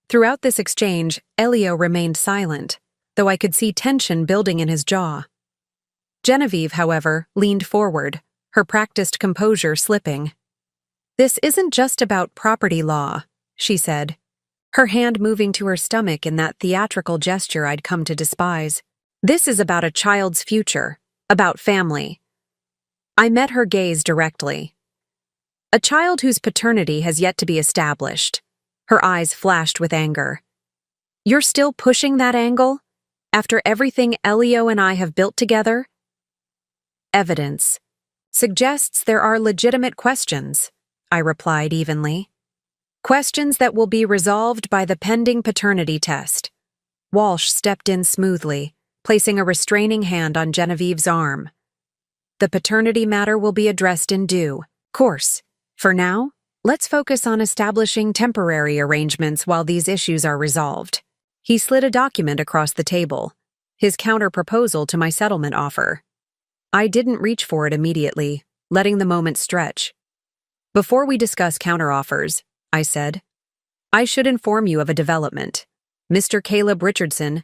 Throughout this exchange, Elio remained silent, though I could see tension building in his jaw. Genevieve, however, leaned forward, her practiced composure slipping. "This isn't just about property law," she said, her hand moving to her stomach in that theatrical gesture I'd come to despise. "This is about a child's future, about family." I met her gaze directly. "A child whose paternity has yet to be established." Her eyes flashed with anger. "You're still pushing that angle? After everything Elio and I have built together?" "Evidence suggests there are legitimate questions," I replied evenly. "Questions that will be resolved by the pending paternity test." Walsh stepped in smoothly, placing a restraining hand on Genevieve's arm. The paternity matter will be addressed in due course. For now, let's focus on establishing temporary arrangements while these issues are resolved. He slid a document across the table, his counter-proposal to my settlement offer. I didn't reach for it immediately, letting the moment stretch. Before we discuss counteroffers, I said, I should inform you of a development. Mr. Caleb Richardson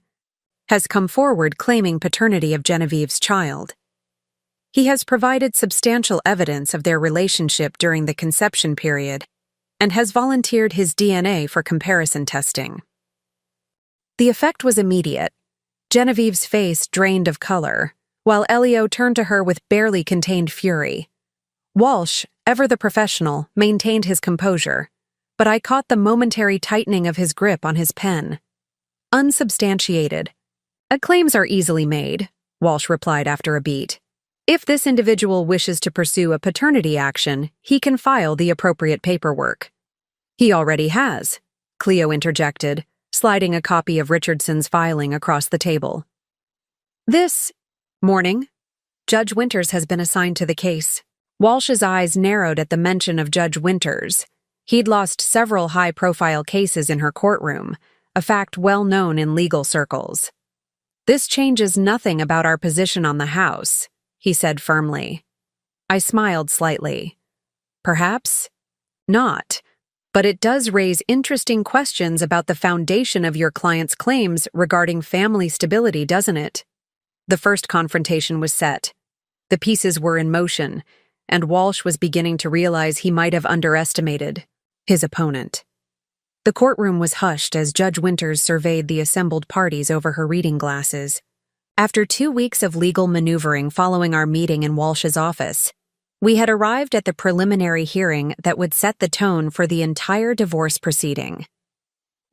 has come forward claiming paternity of Genevieve's child. He has provided substantial evidence of their relationship during the conception period and has volunteered his DNA for comparison testing. The effect was immediate. Genevieve's face drained of color, while Elio turned to her with barely contained fury. Walsh, ever the professional, maintained his composure, but I caught the momentary tightening of his grip on his pen. Unsubstantiated. Claims are easily made, Walsh replied after a beat. If this individual wishes to pursue a paternity action, he can file the appropriate paperwork. He already has, Cleo interjected, sliding a copy of Richardson's filing across the table. This morning, Judge Winters has been assigned to the case. Walsh's eyes narrowed at the mention of Judge Winters. He'd lost several high-profile cases in her courtroom, a fact well known in legal circles. This changes nothing about our position on the house, he said firmly. I smiled slightly. Perhaps not, but it does raise interesting questions about the foundation of your client's claims regarding family stability, doesn't it? The first confrontation was set. The pieces were in motion, and Walsh was beginning to realize he might have underestimated his opponent. The courtroom was hushed as Judge Winters surveyed the assembled parties over her reading glasses. After 2 weeks of legal maneuvering following our meeting in Walsh's office, we had arrived at the preliminary hearing that would set the tone for the entire divorce proceeding.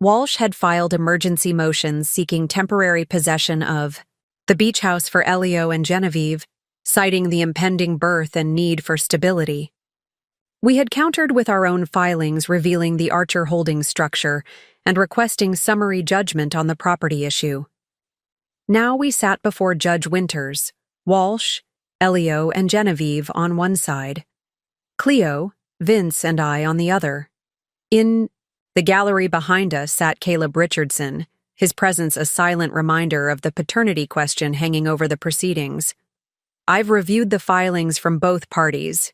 Walsh had filed emergency motions seeking temporary possession of the beach house for Elio and Genevieve, citing the impending birth and need for stability. We had countered with our own filings revealing the Archer Holdings structure and requesting summary judgment on the property issue. Now we sat before Judge Winters, Walsh, Elio, and Genevieve on one side, Cleo, Vince, and I on the other. In the gallery behind us sat Caleb Richardson, his presence a silent reminder of the paternity question hanging over the proceedings. I've reviewed the filings from both parties,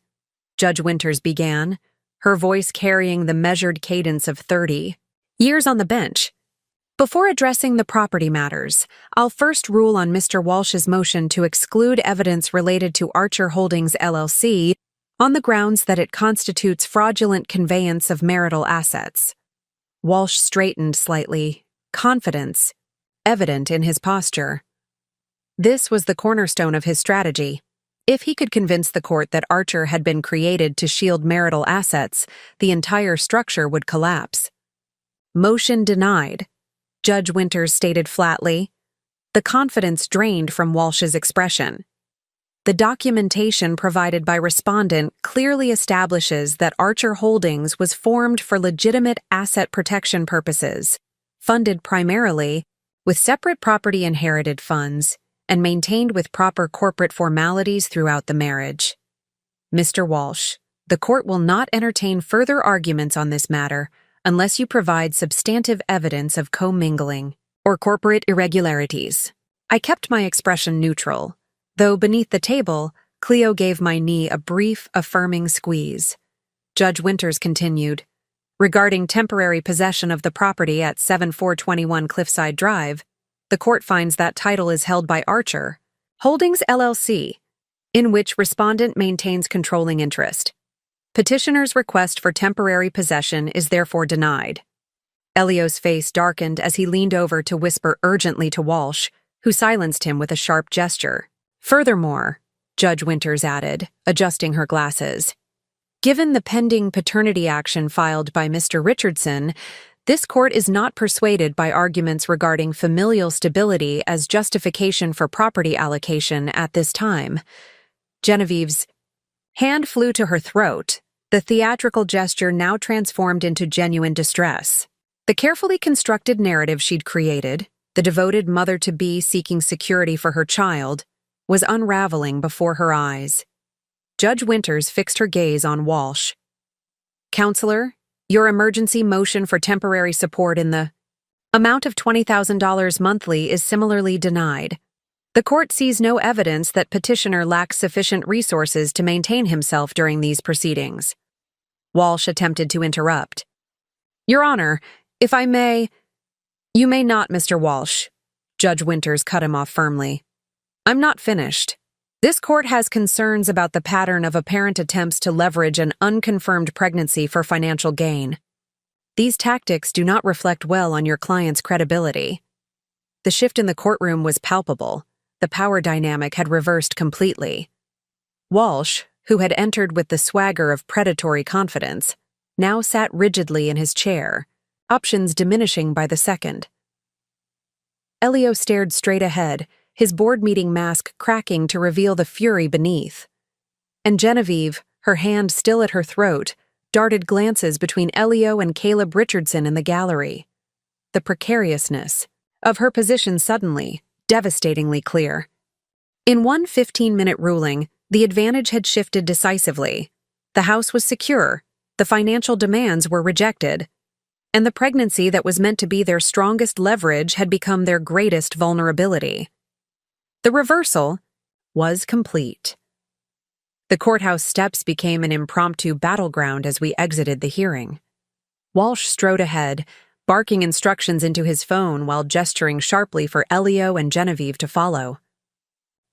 Judge Winters began, her voice carrying the measured cadence of 30 years on the bench. Before addressing the property matters, I'll first rule on Mr. Walsh's motion to exclude evidence related to Archer Holdings LLC on the grounds that it constitutes fraudulent conveyance of marital assets. Walsh straightened slightly, confidence evident in his posture. This was the cornerstone of his strategy. If he could convince the court that Archer had been created to shield marital assets, the entire structure would collapse. Motion denied, Judge Winters stated flatly. The confidence drained from Walsh's expression. The documentation provided by respondent clearly establishes that Archer Holdings was formed for legitimate asset protection purposes, funded primarily with separate property inherited funds, and maintained with proper corporate formalities throughout the marriage. Mr. Walsh, the court will not entertain further arguments on this matter unless you provide substantive evidence of commingling or corporate irregularities. I kept my expression neutral, though beneath the table, Cleo gave my knee a brief, affirming squeeze. Judge Winters continued, regarding temporary possession of the property at 7421 Cliffside Drive, the court finds that title is held by Archer Holdings LLC, in which respondent maintains controlling interest. Petitioner's request for temporary possession is therefore denied. Elio's face darkened as he leaned over to whisper urgently to Walsh, who silenced him with a sharp gesture. Furthermore, Judge Winters added, adjusting her glasses, given the pending paternity action filed by Mr. Richardson, this court is not persuaded by arguments regarding familial stability as justification for property allocation at this time. Genevieve's hand flew to her throat, the theatrical gesture now transformed into genuine distress. The carefully constructed narrative she'd created, the devoted mother-to-be seeking security for her child, was unraveling before her eyes. Judge Winters fixed her gaze on Walsh. "Counselor, your emergency motion for temporary support in the amount of $20,000 monthly is similarly denied. The court sees no evidence that petitioner lacks sufficient resources to maintain himself during these proceedings." Walsh attempted to interrupt. "Your Honor, if I may—" "You may not, Mr. Walsh." Judge Winters cut him off firmly. "I'm not finished. This court has concerns about the pattern of apparent attempts to leverage an unconfirmed pregnancy for financial gain. These tactics do not reflect well on your client's credibility." The shift in the courtroom was palpable. The power dynamic had reversed completely. Walsh, who had entered with the swagger of predatory confidence, now sat rigidly in his chair, options diminishing by the second. Elio stared straight ahead, his board meeting mask cracking to reveal the fury beneath. And Genevieve, her hand still at her throat, darted glances between Elio and Caleb Richardson in the gallery. The precariousness of her position suddenly, devastatingly clear. In one 15-minute ruling, the advantage had shifted decisively. The house was secure, the financial demands were rejected, and the pregnancy that was meant to be their strongest leverage had become their greatest vulnerability. The reversal was complete. The courthouse steps became an impromptu battleground as we exited the hearing. Walsh strode ahead, barking instructions into his phone while gesturing sharply for Elio and Genevieve to follow.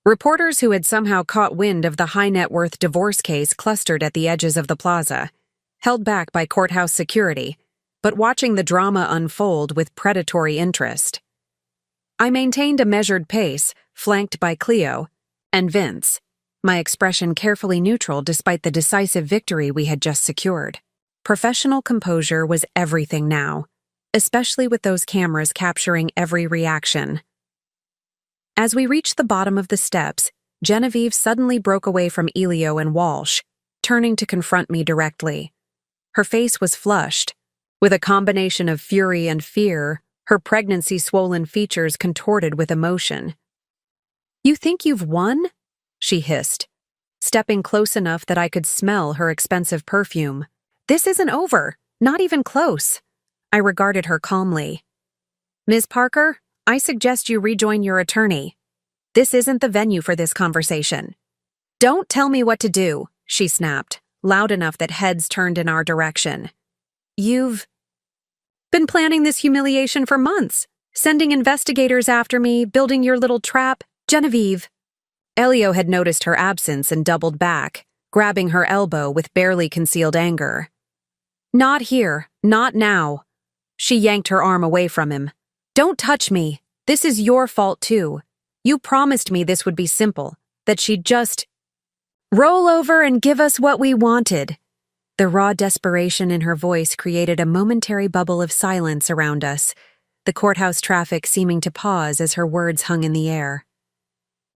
Reporters who had somehow caught wind of the high-net-worth divorce case clustered at the edges of the plaza, held back by courthouse security, but watching the drama unfold with predatory interest. I maintained a measured pace, flanked by Cleo and Vince, my expression carefully neutral despite the decisive victory we had just secured. Professional composure was everything now, especially with those cameras capturing every reaction. As we reached the bottom of the steps, Genevieve suddenly broke away from Elio and Walsh, turning to confront me directly. Her face was flushed. With a combination of fury and fear, her pregnancy-swollen features contorted with emotion. "You think you've won?" she hissed, stepping close enough that I could smell her expensive perfume. "This isn't over, not even close." I regarded her calmly. "Ms. Parker, I suggest you rejoin your attorney. This isn't the venue for this conversation." "Don't tell me what to do," she snapped, loud enough that heads turned in our direction. "You've been planning this humiliation for months, sending investigators after me, building your little trap." "Genevieve." Elio had noticed her absence and doubled back, grabbing her elbow with barely concealed anger. "Not here, not now." She yanked her arm away from him. "Don't touch me. This is your fault too. You promised me this would be simple, that she'd just roll over and give us what we wanted." The raw desperation in her voice created a momentary bubble of silence around us, the courthouse traffic seeming to pause as her words hung in the air.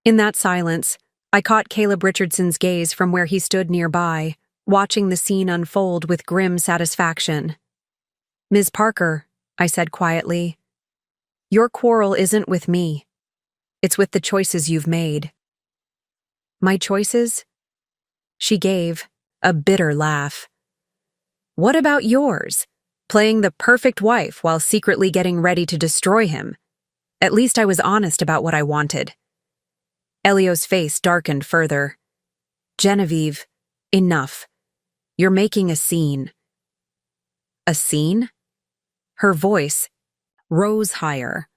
In that silence, I caught Caleb Richardson's gaze from where he stood nearby, watching the scene unfold with grim satisfaction. "Ms. Parker," I said quietly, "your quarrel isn't with me. It's with the choices you've made." "My choices?" She gave a bitter laugh. "What about yours? Playing the perfect wife while secretly getting ready to destroy him. At least I was honest about what I wanted." Elio's face darkened further. "Genevieve, enough. You're making a scene." "A scene?" Her voice rose higher.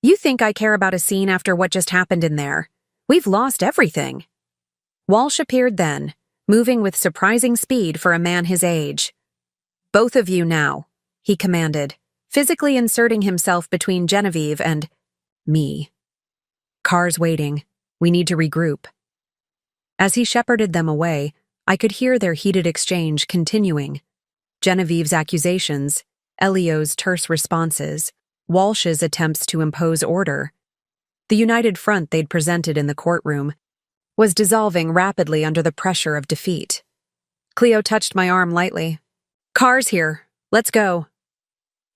"You think I care about a scene after what just happened in there? We've lost everything." Walsh appeared then, moving with surprising speed for a man his age. "Both of you now," he commanded, physically inserting himself between Genevieve and me. "Car's waiting. We need to regroup." As he shepherded them away, I could hear their heated exchange continuing. Genevieve's accusations, Elio's terse responses, Walsh's attempts to impose order. The united front they'd presented in the courtroom was dissolving rapidly under the pressure of defeat. Cleo touched my arm lightly. "Car's here. Let's go."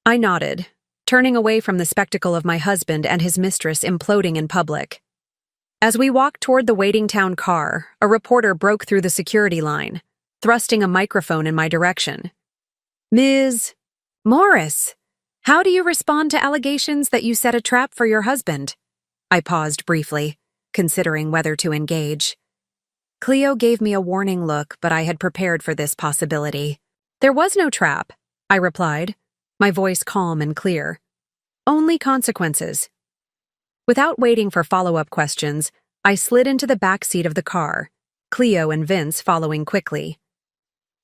I nodded, turning away from the spectacle of my husband and his mistress imploding in public. As we walked toward the waiting town car, a reporter broke through the security line, thrusting a microphone in my direction. "Ms. Morris, how do you respond to allegations that you set a trap for your husband?" I paused briefly, considering whether to engage. Cleo gave me a warning look, but I had prepared for this possibility. "There was no trap," I replied, my voice calm and clear. "Only consequences." Without waiting for follow-up questions, I slid into the back seat of the car, Cleo and Vince following quickly.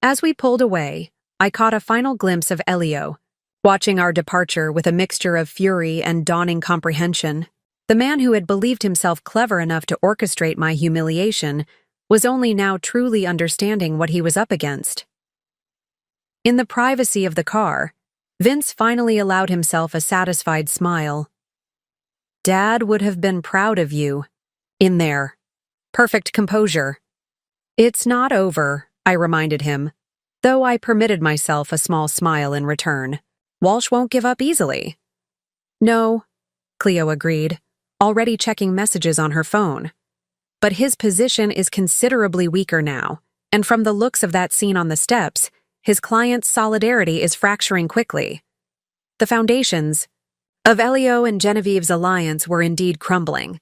As we pulled away, I caught a final glimpse of Elio, watching our departure with a mixture of fury and dawning comprehension. The man who had believed himself clever enough to orchestrate my humiliation was only now truly understanding what he was up against. In the privacy of the car, Vince finally allowed himself a satisfied smile. "Dad would have been proud of you. In there. Perfect composure." "It's not over," I reminded him, though I permitted myself a small smile in return. "Walsh won't give up easily." "No," Cleo agreed, already checking messages on her phone. "But his position is considerably weaker now, and from the looks of that scene on the steps, his client's solidarity is fracturing quickly." The foundations of Elio and Genevieve's alliance were indeed crumbling,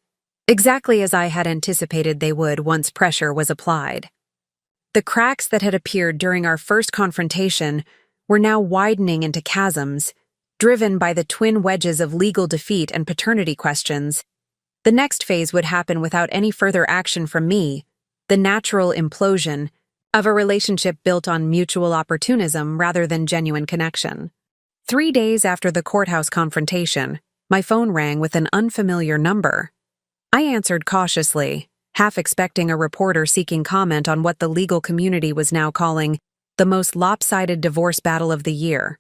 exactly as I had anticipated they would once pressure was applied. The cracks that had appeared during our first confrontation were now widening into chasms, driven by the twin wedges of legal defeat and paternity questions. The next phase would happen without any further action from me, the natural implosion of a relationship built on mutual opportunism rather than genuine connection. 3 days after the courthouse confrontation, my phone rang with an unfamiliar number. I answered cautiously, half expecting a reporter seeking comment on what the legal community was now calling the most lopsided divorce battle of the year.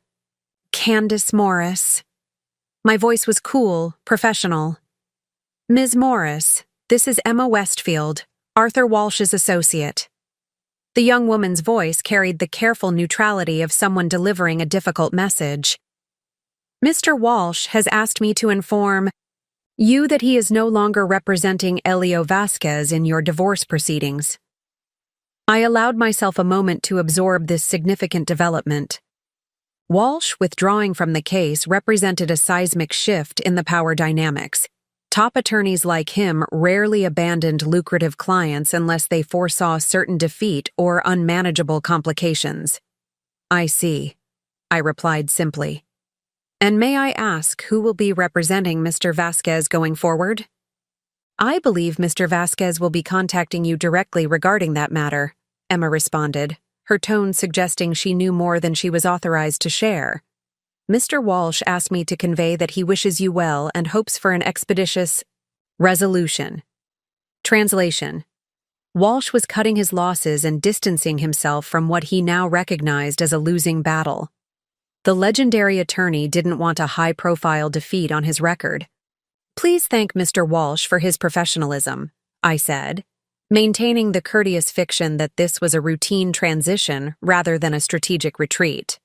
"Candace Morris." My voice was cool, professional. "Ms. Morris, this is Emma Westfield, Arthur Walsh's associate." The young woman's voice carried the careful neutrality of someone delivering a difficult message. "Mr. Walsh has asked me to inform you that he is no longer representing Elio Vasquez in your divorce proceedings." I allowed myself a moment to absorb this significant development. Walsh withdrawing from the case represented a seismic shift in the power dynamics. Top attorneys like him rarely abandoned lucrative clients unless they foresaw certain defeat or unmanageable complications. "I see," I replied simply. "And may I ask who will be representing Mr. Vasquez going forward?" "I believe Mr. Vasquez will be contacting you directly regarding that matter," Emma responded, her tone suggesting she knew more than she was authorized to share. "Mr. Walsh asked me to convey that he wishes you well and hopes for an expeditious resolution." Translation: Walsh was cutting his losses and distancing himself from what he now recognized as a losing battle. The legendary attorney didn't want a high-profile defeat on his record. "Please thank Mr. Walsh for his professionalism," I said, maintaining the courteous fiction that this was a routine transition rather than a strategic retreat.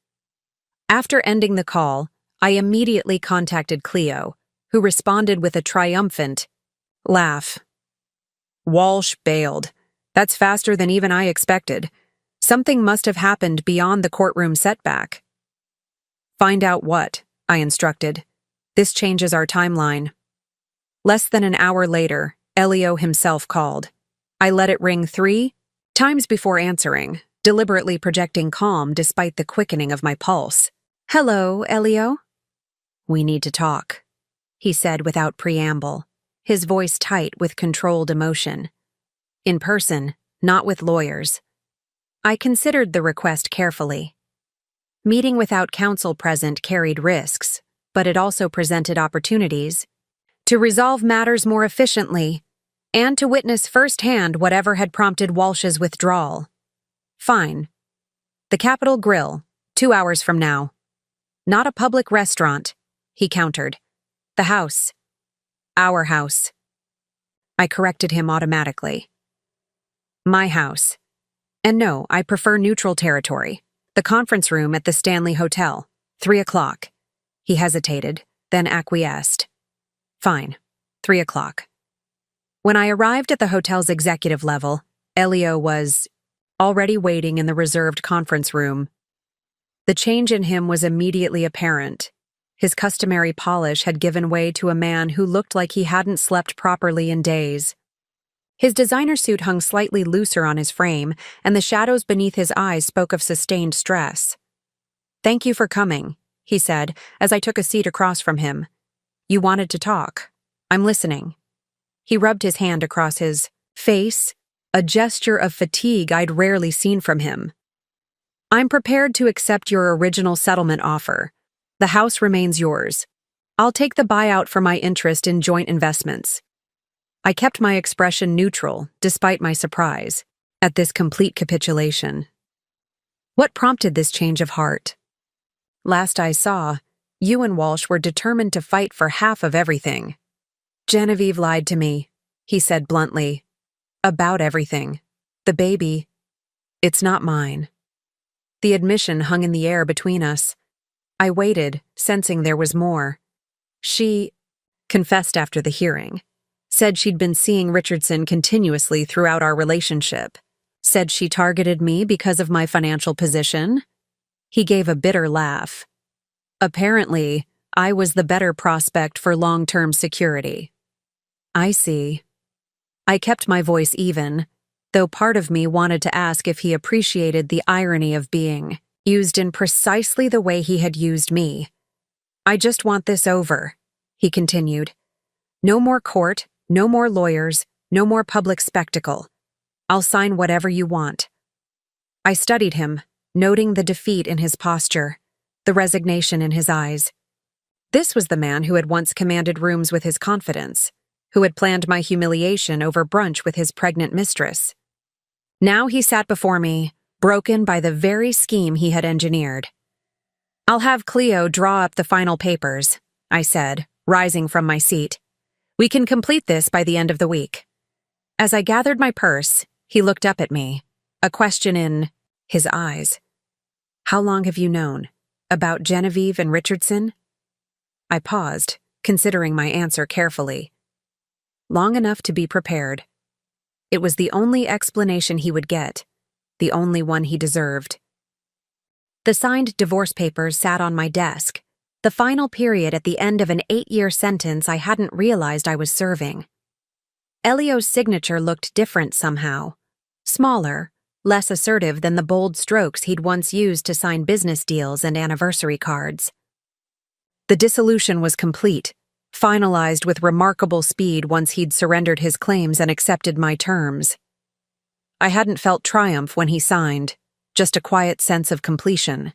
After ending the call, I immediately contacted Cleo, who responded with a triumphant laugh. "Walsh bailed. That's faster than even I expected. Something must have happened beyond the courtroom setback." "Find out what," I instructed. "This changes our timeline." Less than an hour later, Elio himself called. I let it ring 3 times before answering, deliberately projecting calm despite the quickening of my pulse. "Hello, Elio." "We need to talk," he said without preamble, his voice tight with controlled emotion. "In person, not with lawyers." I considered the request carefully. Meeting without counsel present carried risks, but it also presented opportunities to resolve matters more efficiently and to witness firsthand whatever had prompted Walsh's withdrawal. "Fine. The Capitol Grill, 2 hours from now." "Not a public restaurant," he countered. "The house. Our house." I corrected him automatically. "My house. And no, I prefer neutral territory. The conference room at the Stanley Hotel, 3 o'clock. He hesitated, then acquiesced. Fine. 3 o'clock. When I arrived at the hotel's executive level, Elio was already waiting in the reserved conference room. The change in him was immediately apparent. His customary polish had given way to a man who looked like he hadn't slept properly in days. His designer suit hung slightly looser on his frame, and the shadows beneath his eyes spoke of sustained stress. "Thank you for coming," he said, as I took a seat across from him. "You wanted to talk. I'm listening." He rubbed his hand across his face, a gesture of fatigue I'd rarely seen from him. "I'm prepared to accept your original settlement offer. The house remains yours. I'll take the buyout for my interest in joint investments." I kept my expression neutral, despite my surprise at this complete capitulation. What prompted this change of heart? Last I saw, you and Walsh were determined to fight for half of everything. "Genevieve lied to me," he said bluntly. "About everything. The baby. It's not mine." The admission hung in the air between us. I waited, sensing there was more. She confessed after the hearing. Said she'd been seeing Richardson continuously throughout our relationship. Said she targeted me because of my financial position. He gave a bitter laugh. Apparently, I was the better prospect for long-term security. I see. I kept my voice even, though part of me wanted to ask if he appreciated the irony of being used in precisely the way he had used me. "I just want this over," he continued. "No more court, no more lawyers, no more public spectacle. I'll sign whatever you want." I studied him, noting the defeat in his posture, the resignation in his eyes. This was the man who had once commanded rooms with his confidence, who had planned my humiliation over brunch with his pregnant mistress. Now he sat before me, broken by the very scheme he had engineered. "I'll have Cleo draw up the final papers," I said, rising from my seat. "We can complete this by the end of the week." As I gathered my purse, he looked up at me, a question in his eyes. "How long have you known? About Genevieve and Richardson?" I paused, considering my answer carefully. Long enough to be prepared. It was the only explanation he would get, the only one he deserved. The signed divorce papers sat on my desk, the final period at the end of an 8-year sentence I hadn't realized I was serving. Elio's signature looked different somehow. Smaller, less assertive than the bold strokes he'd once used to sign business deals and anniversary cards. The dissolution was complete, finalized with remarkable speed once he'd surrendered his claims and accepted my terms. I hadn't felt triumph when he signed, just a quiet sense of completion.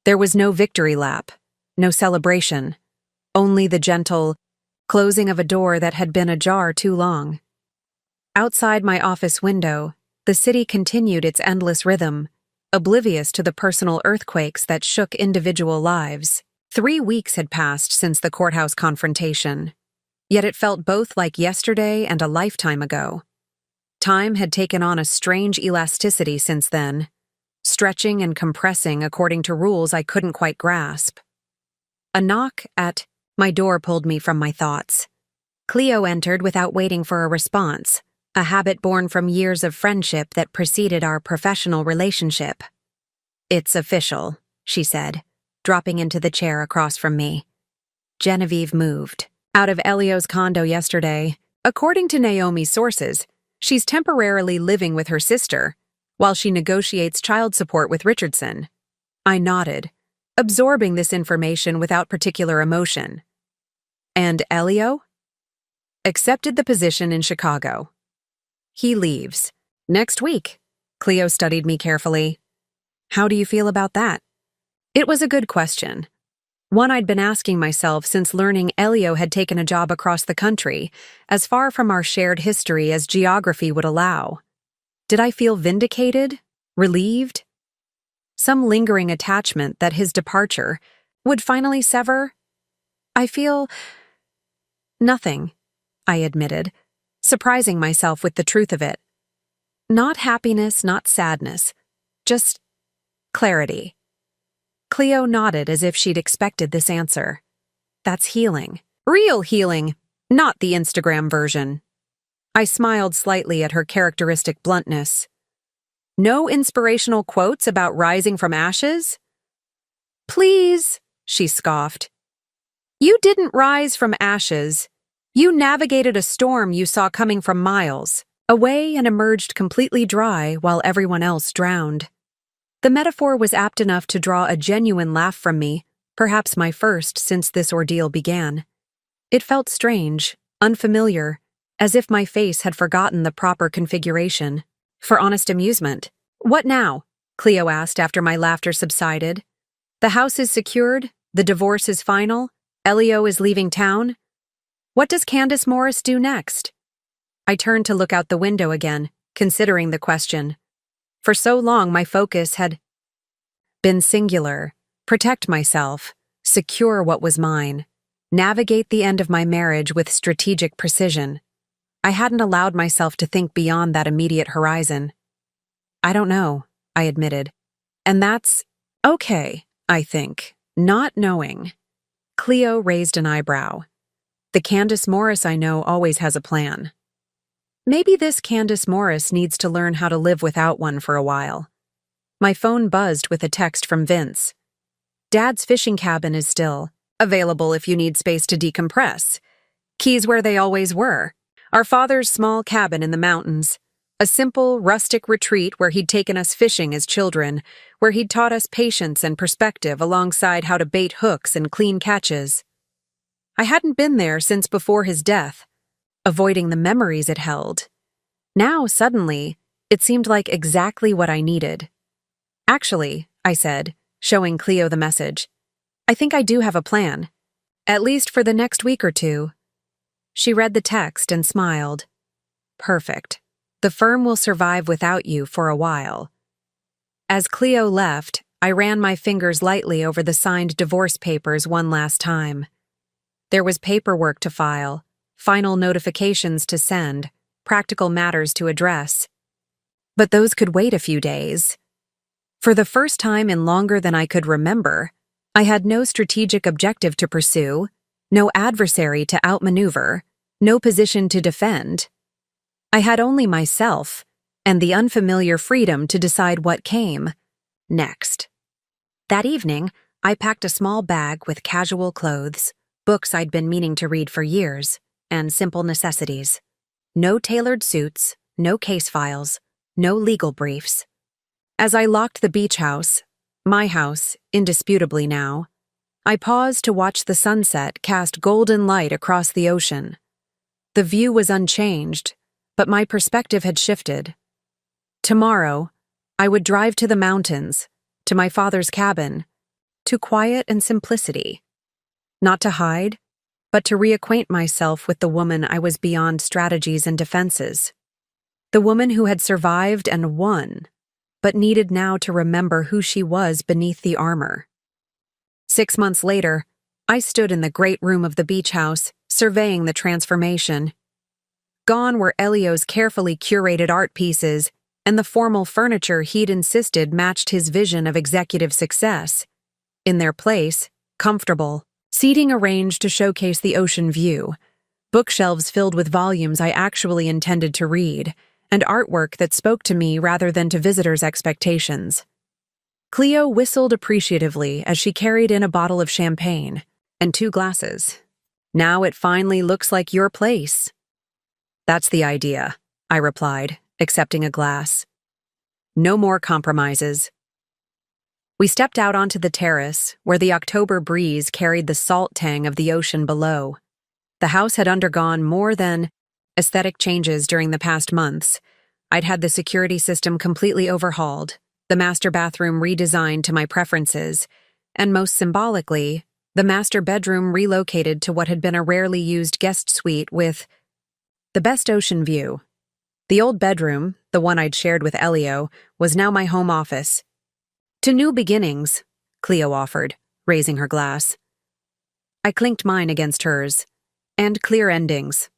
There was no victory lap, no celebration, only the gentle closing of a door that had been ajar too long. Outside my office window, the city continued its endless rhythm, oblivious to the personal earthquakes that shook individual lives. 3 weeks had passed since the courthouse confrontation, yet it felt both like yesterday and a lifetime ago. Time had taken on a strange elasticity since then, stretching and compressing according to rules I couldn't quite grasp. A knock at my door pulled me from my thoughts. Cleo entered without waiting for a response, a habit born from years of friendship that preceded our professional relationship. "It's official," she said, dropping into the chair across from me. Genevieve moved out of Elio's condo yesterday. According to Naomi's sources, she's temporarily living with her sister while she negotiates child support with Richardson. I nodded, absorbing this information without particular emotion. "And Elio?" "Accepted the position in Chicago. He leaves next week." Cleo studied me carefully. "How do you feel about that?" It was a good question, one I'd been asking myself since learning Elio had taken a job across the country, as far from our shared history as geography would allow. Did I feel vindicated? Relieved? Some lingering attachment that his departure would finally sever? "I feel nothing," I admitted, surprising myself with the truth of it. Not happiness, not sadness, just clarity. Cleo nodded as if she'd expected this answer. That's healing. Real healing, not the Instagram version. I smiled slightly at her characteristic bluntness. No inspirational quotes about rising from ashes? Please, she scoffed. You didn't rise from ashes. You navigated a storm you saw coming from miles away and emerged completely dry while everyone else drowned. The metaphor was apt enough to draw a genuine laugh from me, perhaps my first since this ordeal began. It felt strange, unfamiliar, as if my face had forgotten the proper configuration. For honest amusement. What now? Cleo asked after my laughter subsided. The house is secured, the divorce is final, Elio is leaving town. What does Candace Morris do next? I turned to look out the window again, considering the question. For so long my focus had been singular: protect myself, secure what was mine, navigate the end of my marriage with strategic precision. I hadn't allowed myself to think beyond that immediate horizon. I don't know, I admitted. And that's okay, I think, not knowing. Cleo raised an eyebrow. The Candace Morris I know always has a plan. Maybe this Candace Morris needs to learn how to live without one for a while. My phone buzzed with a text from Vince. Dad's fishing cabin is still available if you need space to decompress. Keys where they always were. Our father's small cabin in the mountains. A simple, rustic retreat where he'd taken us fishing as children, where he'd taught us patience and perspective alongside how to bait hooks and clean catches. I hadn't been there since before his death, avoiding the memories it held. Now, suddenly, it seemed like exactly what I needed. Actually, I said, showing Cleo the message, I think I do have a plan. At least for the next week or two. She read the text and smiled. Perfect. The firm will survive without you for a while. As Cleo left, I ran my fingers lightly over the signed divorce papers one last time. There was paperwork to file, final notifications to send, practical matters to address. But those could wait a few days. For the first time in longer than I could remember, I had no strategic objective to pursue, no adversary to outmaneuver, no position to defend. I had only myself, and the unfamiliar freedom to decide what came next. That evening, I packed a small bag with casual clothes, books I'd been meaning to read for years, and simple necessities. No tailored suits, no case files, no legal briefs. As I locked the beach house, my house, indisputably now, I paused to watch the sunset cast golden light across the ocean. The view was unchanged, but my perspective had shifted. Tomorrow, I would drive to the mountains, to my father's cabin, to quiet and simplicity. Not to hide, but to reacquaint myself with the woman I was beyond strategies and defenses. The woman who had survived and won, but needed now to remember who she was beneath the armor. 6 months later, I stood in the great room of the beach house, surveying the transformation. Gone were Elio's carefully curated art pieces, and the formal furniture he'd insisted matched his vision of executive success. In their place, comfortable, seating arranged to showcase the ocean view, bookshelves filled with volumes I actually intended to read, and artwork that spoke to me rather than to visitors' expectations. Cleo whistled appreciatively as she carried in a bottle of champagne and 2 glasses. Now it finally looks like your place. That's the idea, I replied, accepting a glass. No more compromises. We stepped out onto the terrace, where the October breeze carried the salt tang of the ocean below. The house had undergone more than aesthetic changes during the past months. I'd had the security system completely overhauled, the master bathroom redesigned to my preferences, and most symbolically, the master bedroom relocated to what had been a rarely used guest suite with the best ocean view. The old bedroom, the one I'd shared with Elio, was now my home office. To new beginnings, Cleo offered, raising her glass. I clinked mine against hers. And clear endings.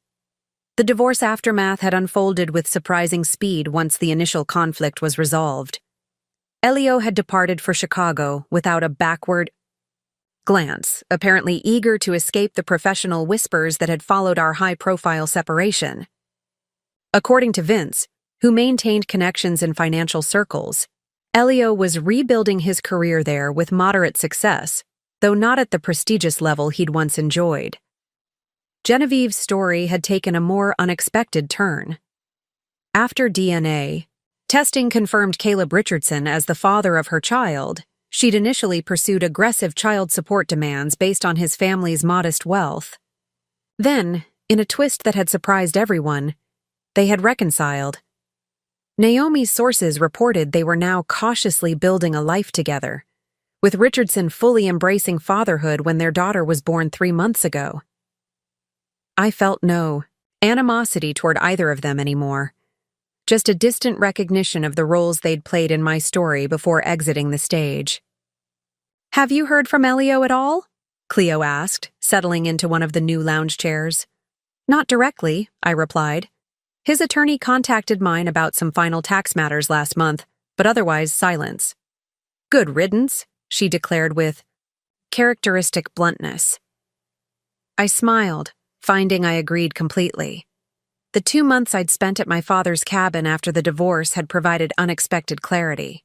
The divorce aftermath had unfolded with surprising speed once the initial conflict was resolved. Elio had departed for Chicago without a backward glance, apparently eager to escape the professional whispers that had followed our high-profile separation. According to Vince, who maintained connections in financial circles, Elio was rebuilding his career there with moderate success, though not at the prestigious level he'd once enjoyed. Genevieve's story had taken a more unexpected turn. After DNA testing confirmed Caleb Richardson as the father of her child, she'd initially pursued aggressive child support demands based on his family's modest wealth. Then, in a twist that had surprised everyone, they had reconciled. Naomi's sources reported they were now cautiously building a life together, with Richardson fully embracing fatherhood when their daughter was born 3 months ago. I felt no animosity toward either of them anymore, just a distant recognition of the roles they'd played in my story before exiting the stage. "Have you heard from Elio at all?" Cleo asked, settling into one of the new lounge chairs. "Not directly," I replied. "His attorney contacted mine about some final tax matters last month, but otherwise silence." "Good riddance," she declared with characteristic bluntness. I smiled, finding I agreed completely. The 2 months I'd spent at my father's cabin after the divorce had provided unexpected clarity.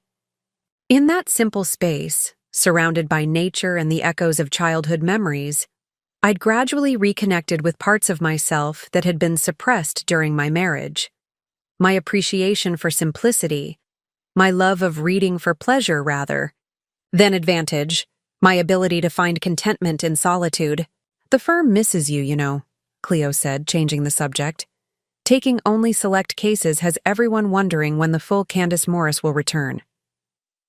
In that simple space, surrounded by nature and the echoes of childhood memories, I'd gradually reconnected with parts of myself that had been suppressed during my marriage. My appreciation for simplicity, my love of reading for pleasure rather than advantage, my ability to find contentment in solitude. "The firm misses you, you know," Cleo said, changing the subject. "Taking only select cases has everyone wondering when the full Candace Morris will return."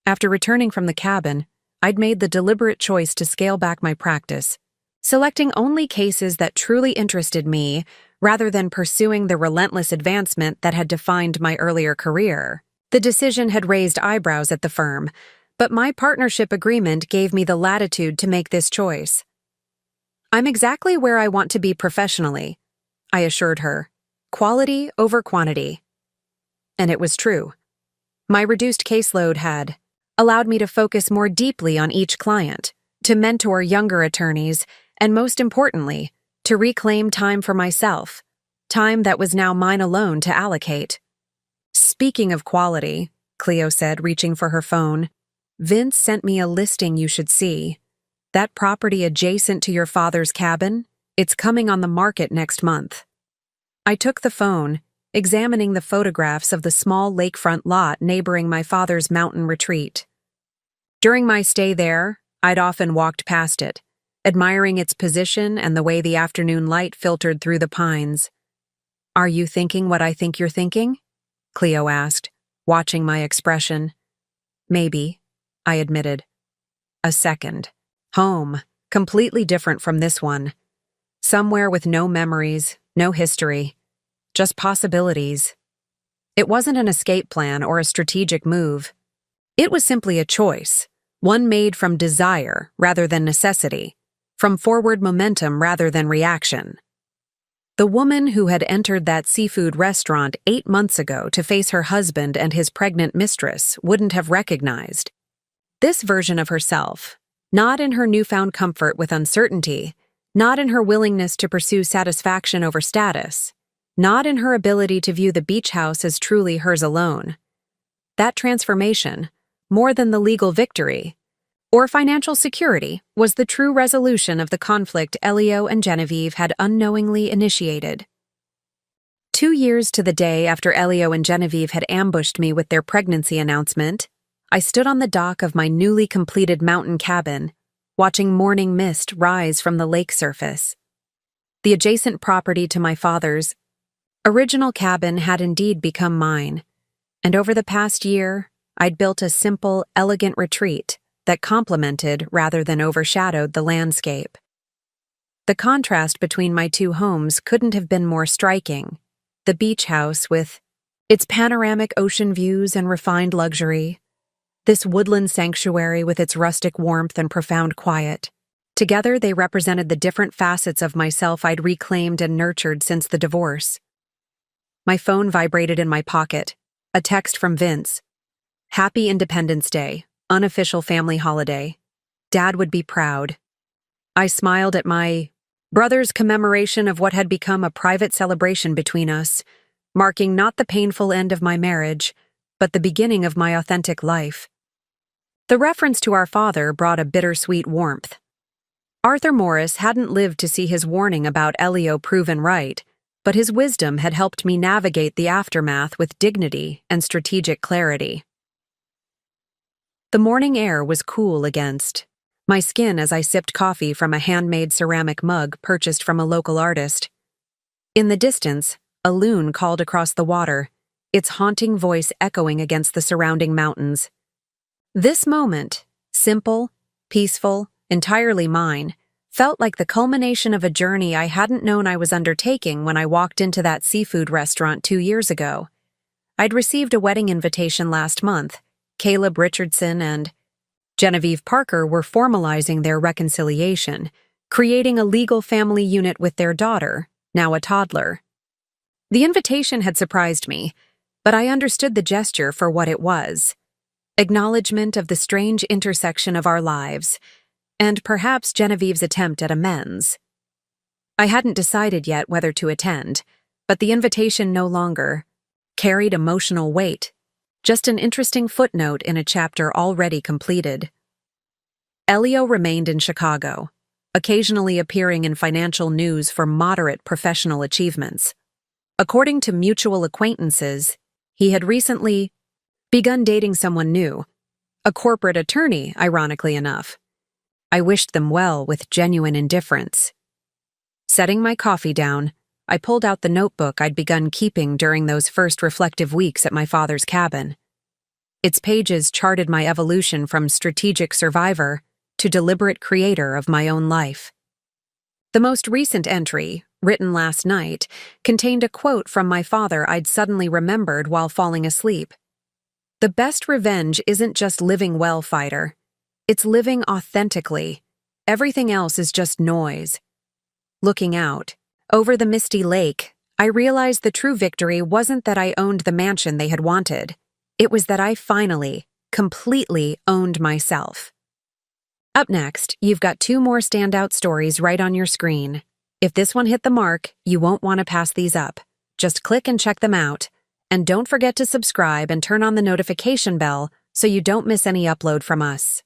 After returning from the cabin, I'd made the deliberate choice to scale back my practice, selecting only cases that truly interested me rather than pursuing the relentless advancement that had defined my earlier career. The decision had raised eyebrows at the firm, but my partnership agreement gave me the latitude to make this choice. "I'm exactly where I want to be professionally," I assured her. "Quality over quantity." And it was true. My reduced caseload had allowed me to focus more deeply on each client, to mentor younger attorneys, and most importantly, to reclaim time for myself, time that was now mine alone to allocate. "Speaking of quality," Cleo said, reaching for her phone, "Vince sent me a listing you should see. That property adjacent to your father's cabin, it's coming on the market next month." I took the phone, examining the photographs of the small lakefront lot neighboring my father's mountain retreat. During my stay there, I'd often walked past it, admiring its position and the way the afternoon light filtered through the pines. "Are you thinking what I think you're thinking?" Cleo asked, watching my expression. "Maybe," I admitted. "A second home, completely different from this one. Somewhere with no memories, no history, just possibilities." It wasn't an escape plan or a strategic move. It was simply a choice, one made from desire rather than necessity, from forward momentum rather than reaction. The woman who had entered that seafood restaurant 8 months ago to face her husband and his pregnant mistress wouldn't have recognized this version of herself, not in her newfound comfort with uncertainty, not in her willingness to pursue satisfaction over status, not in her ability to view the beach house as truly hers alone. That transformation, more than the legal victory or financial security, was the true resolution of the conflict Elio and Genevieve had unknowingly initiated. 2 years to the day after Elio and Genevieve had ambushed me with their pregnancy announcement, I stood on the dock of my newly completed mountain cabin, watching morning mist rise from the lake surface. The adjacent property to my father's original cabin had indeed become mine, and over the past year, I'd built a simple, elegant retreat that complemented rather than overshadowed the landscape. The contrast between my two homes couldn't have been more striking. The beach house with its panoramic ocean views and refined luxury, this woodland sanctuary with its rustic warmth and profound quiet. Together, they represented the different facets of myself I'd reclaimed and nurtured since the divorce. My phone vibrated in my pocket, a text from Vince. Happy Independence Day, unofficial family holiday. Dad would be proud. I smiled at my brother's commemoration of what had become a private celebration between us, marking not the painful end of my marriage, but the beginning of my authentic life. The reference to our father brought a bittersweet warmth. Arthur Morris hadn't lived to see his warning about Elio proven right, but his wisdom had helped me navigate the aftermath with dignity and strategic clarity. The morning air was cool against my skin as I sipped coffee from a handmade ceramic mug purchased from a local artist. In the distance, a loon called across the water, its haunting voice echoing against the surrounding mountains. This moment, simple, peaceful, entirely mine, felt like the culmination of a journey I hadn't known I was undertaking when I walked into that seafood restaurant 2 years ago. I'd received a wedding invitation last month. Caleb Richardson and Genevieve Parker were formalizing their reconciliation, creating a legal family unit with their daughter, now a toddler. The invitation had surprised me, but I understood the gesture for what it was: acknowledgement of the strange intersection of our lives, and perhaps Genevieve's attempt at amends. I hadn't decided yet whether to attend, but the invitation no longer carried emotional weight, just an interesting footnote in a chapter already completed. Elio remained in Chicago, occasionally appearing in financial news for moderate professional achievements. According to mutual acquaintances, he had recently begun dating someone new, a corporate attorney, ironically enough. I wished them well with genuine indifference. Setting my coffee down, I pulled out the notebook I'd begun keeping during those first reflective weeks at my father's cabin. Its pages charted my evolution from strategic survivor to deliberate creator of my own life. The most recent entry, written last night, contained a quote from my father I'd suddenly remembered while falling asleep. "The best revenge isn't just living well, fighter. It's living authentically. Everything else is just noise." Looking out, over the misty lake, I realized the true victory wasn't that I owned the mansion they had wanted. It was that I finally, completely owned myself. Up next, you've got 2 more standout stories right on your screen. If this one hit the mark, you won't want to pass these up. Just click and check them out. And don't forget to subscribe and turn on the notification bell so you don't miss any upload from us.